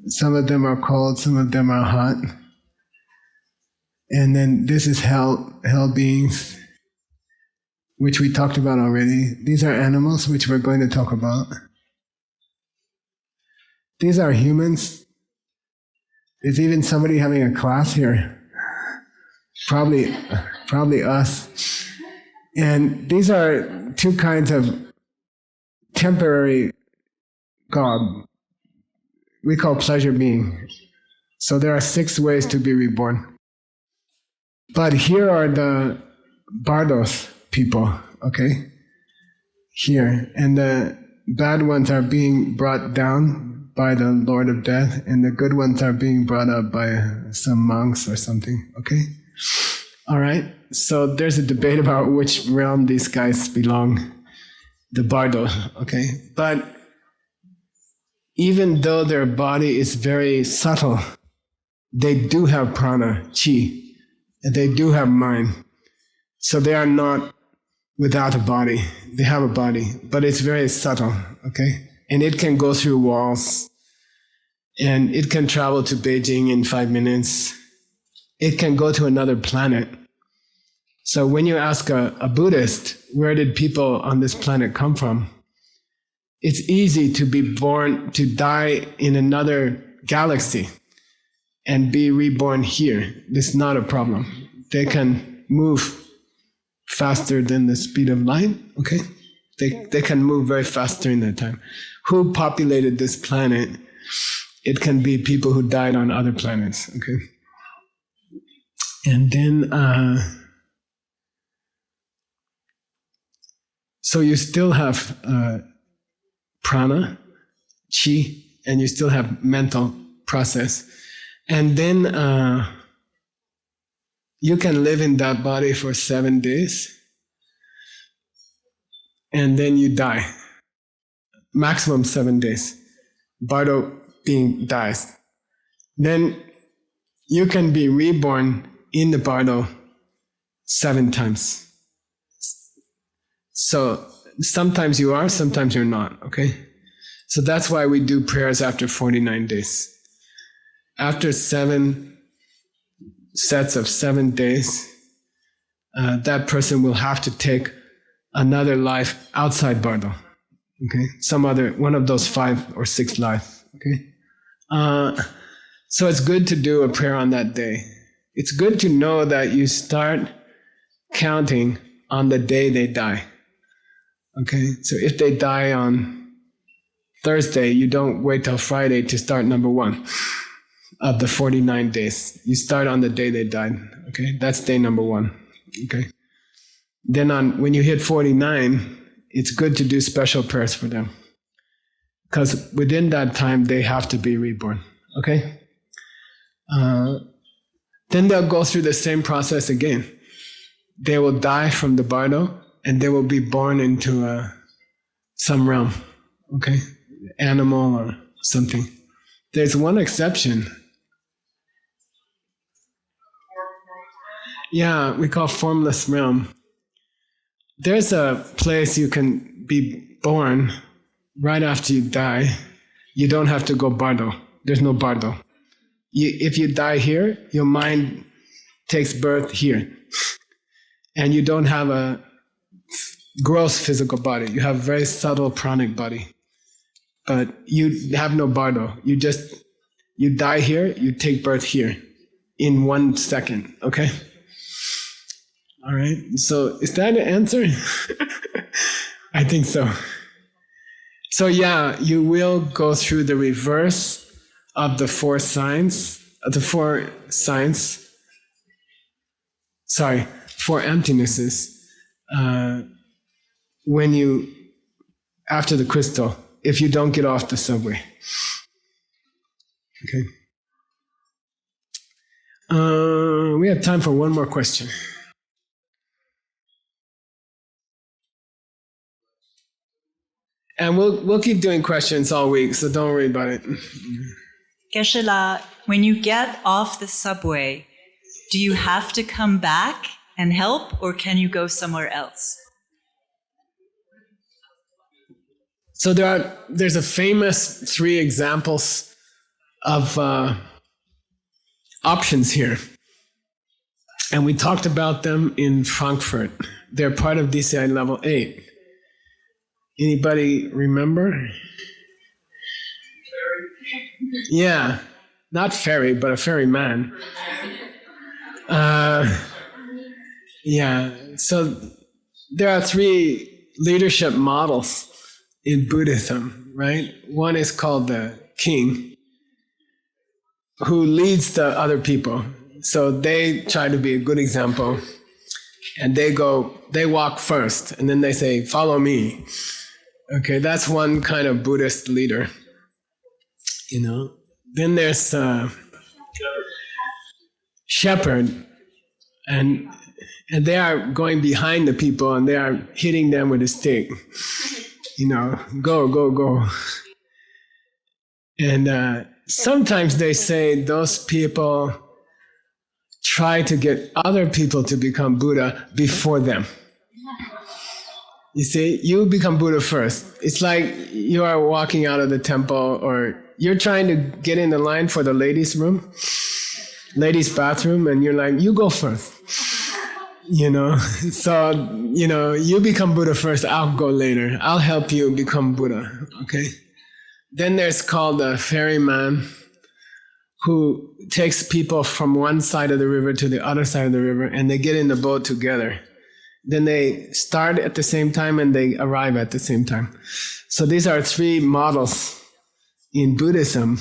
Some of them are cold, some of them are hot. And then this is hell beings, which we talked about already. These are animals, which we're going to talk about. These are humans. There's even somebody having a class here. Probably us. And these are two kinds of temporary God. We call pleasure being. So there are 6 ways to be reborn. But here are the bardos people, okay? Here. And the bad ones are being brought down by the Lord of Death, and the good ones are being brought up by some monks or something, okay? All right? So there's a debate about which realm these guys belong, the bardo, okay? But even though their body is very subtle, they do have prana, chi, and they do have mind. So they are not without a body. They have a body, but it's very subtle, okay? And it can go through walls, and it can travel to Beijing in 5 minutes. It can go to another planet. So when you ask a Buddhist, where did people on this planet come from? It's easy to be born, to die in another galaxy and be reborn here. This is not a problem. They can move faster than the speed of light, okay? They can move very fast during that time. Who populated this planet? It can be people who died on other planets, okay? And then, so you still have prana, chi, and you still have mental process. And then you can live in that body for 7 days, and then you die. Maximum 7 days. Bardo being dies. Then you can be reborn in the bardo 7 times. So sometimes you are, sometimes you're not, okay? So that's why we do prayers after 49 days. After 7 sets of 7 days, that person will have to take another life outside bardo, okay? Some other, one of those 5 or 6 lives, okay? So it's good to do a prayer on that day. It's good to know that you start counting on the day they die. Okay, so if they die on Thursday, you don't wait till Friday to start number 1 of the 49 days. You start on the day they died. Okay, that's day number 1. Okay, then when you hit 49, it's good to do special prayers for them, because within that time they have to be reborn. Okay, then they'll go through the same process again. They will die from the bardo, and they will be born into some realm, okay? Animal or something. There's one exception. Yeah, we call formless realm. There's a place you can be born right after you die. You don't have to go bardo. There's no bardo. If you die here, your mind takes birth here. And you don't have a gross physical body. You have a very subtle pranic body. But you have no bardo. You die here, you take birth here in 1 second, okay? All right, so is that an answer? I think so. So yeah, you will go through the reverse of the 4 signs, 4 emptinesses, when you, after the crystal, if you don't get off the subway. Okay. We have time for one more question. And we'll keep doing questions all week, so don't worry about it. Geshe-la, when you get off the subway, do you have to come back and help, or can you go somewhere else? So there's a famous 3 examples of options here. And we talked about them in Frankfurt. They're part of DCI level 8. Anybody remember? Yeah, not ferry, but a ferryman. Yeah, so there are 3 leadership models in Buddhism, right? One is called the king, who leads the other people. So they try to be a good example, and they walk first, and then they say, follow me. Okay, that's one kind of Buddhist leader, you know. Then there's shepherd, and they are going behind the people, and they are hitting them with a stick. You know, go, go, go. And sometimes they say those people try to get other people to become Buddha before them. You see, you become Buddha first. It's like you are walking out of the temple, or you're trying to get in the line for the ladies' bathroom, and you're like, you go first. You know, so, you know, you become Buddha first, I'll go later. I'll help you become Buddha, okay? Then there's called the ferryman, who takes people from one side of the river to the other side of the river, and they get in the boat together. Then they start at the same time and they arrive at the same time. So these are 3 models in Buddhism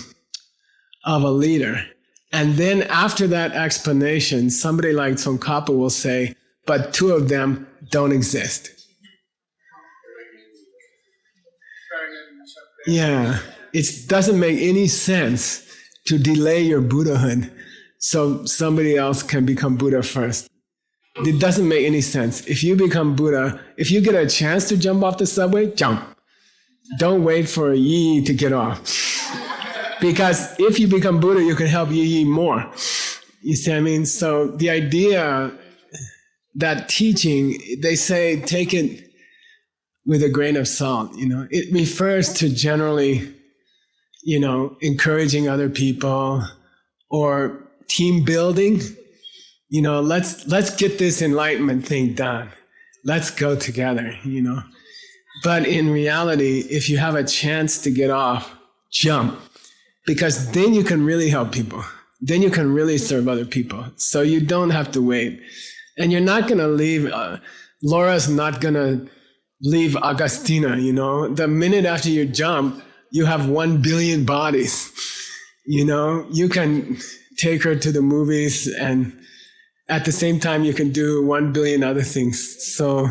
of a leader. And then after that explanation, somebody like Tsongkhapa will say, but 2 of them don't exist. Yeah, it doesn't make any sense to delay your Buddhahood so somebody else can become Buddha first. It doesn't make any sense. If you become Buddha, if you get a chance to jump off the subway, jump. Don't wait for Yi to get off. Because if you become Buddha, you can help Yi more. You see what I mean? So the idea, that teaching, they say take it with a grain of salt. You know, it refers to generally, you know, encouraging other people or team building. You know, let's get this enlightenment thing done. Let's go together, you know. But in reality, if you have a chance to get off, jump. Because then you can really help people. Then you can really serve other people. So you don't have to wait. And you're not going to leave, Laura's not going to leave Agostina, you know. The minute after you jump, you have 1 billion bodies. You know, you can take her to the movies, and at the same time, you can do 1 billion other things. So,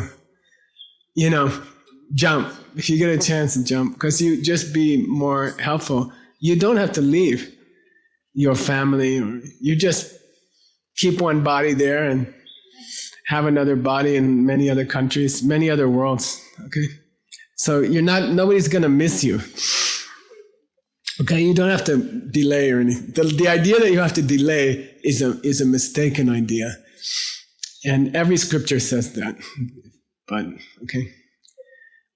you know, jump. If you get a chance to jump, because you just be more helpful. You don't have to leave your family, or you just keep one body there and have another body in many other countries, many other worlds. Okay, so nobody's gonna miss you. Okay, you don't have to delay or anything. The idea that you have to delay is a mistaken idea, and every scripture says that. But okay,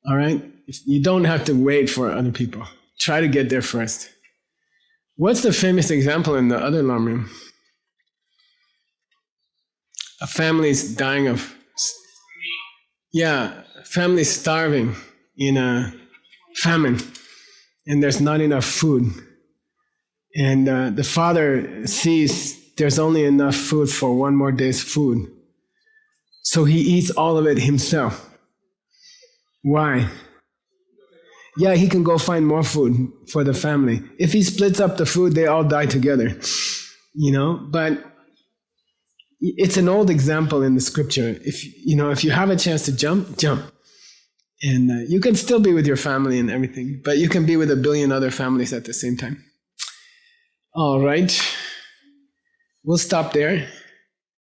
all right. You don't have to wait for other people. Try to get there first. What's the famous example in the other Lamrim? A family's dying of, family's starving in a famine, and there's not enough food. And the father sees there's only enough food for 1 more day's food. So he eats all of it himself. Why? Yeah, he can go find more food for the family. If he splits up the food, they all die together, you know. But it's an old example in the scripture. If you have a chance to jump, jump, and you can still be with your family and everything, but you can be with 1 billion other families at the same time. All right, we'll stop there.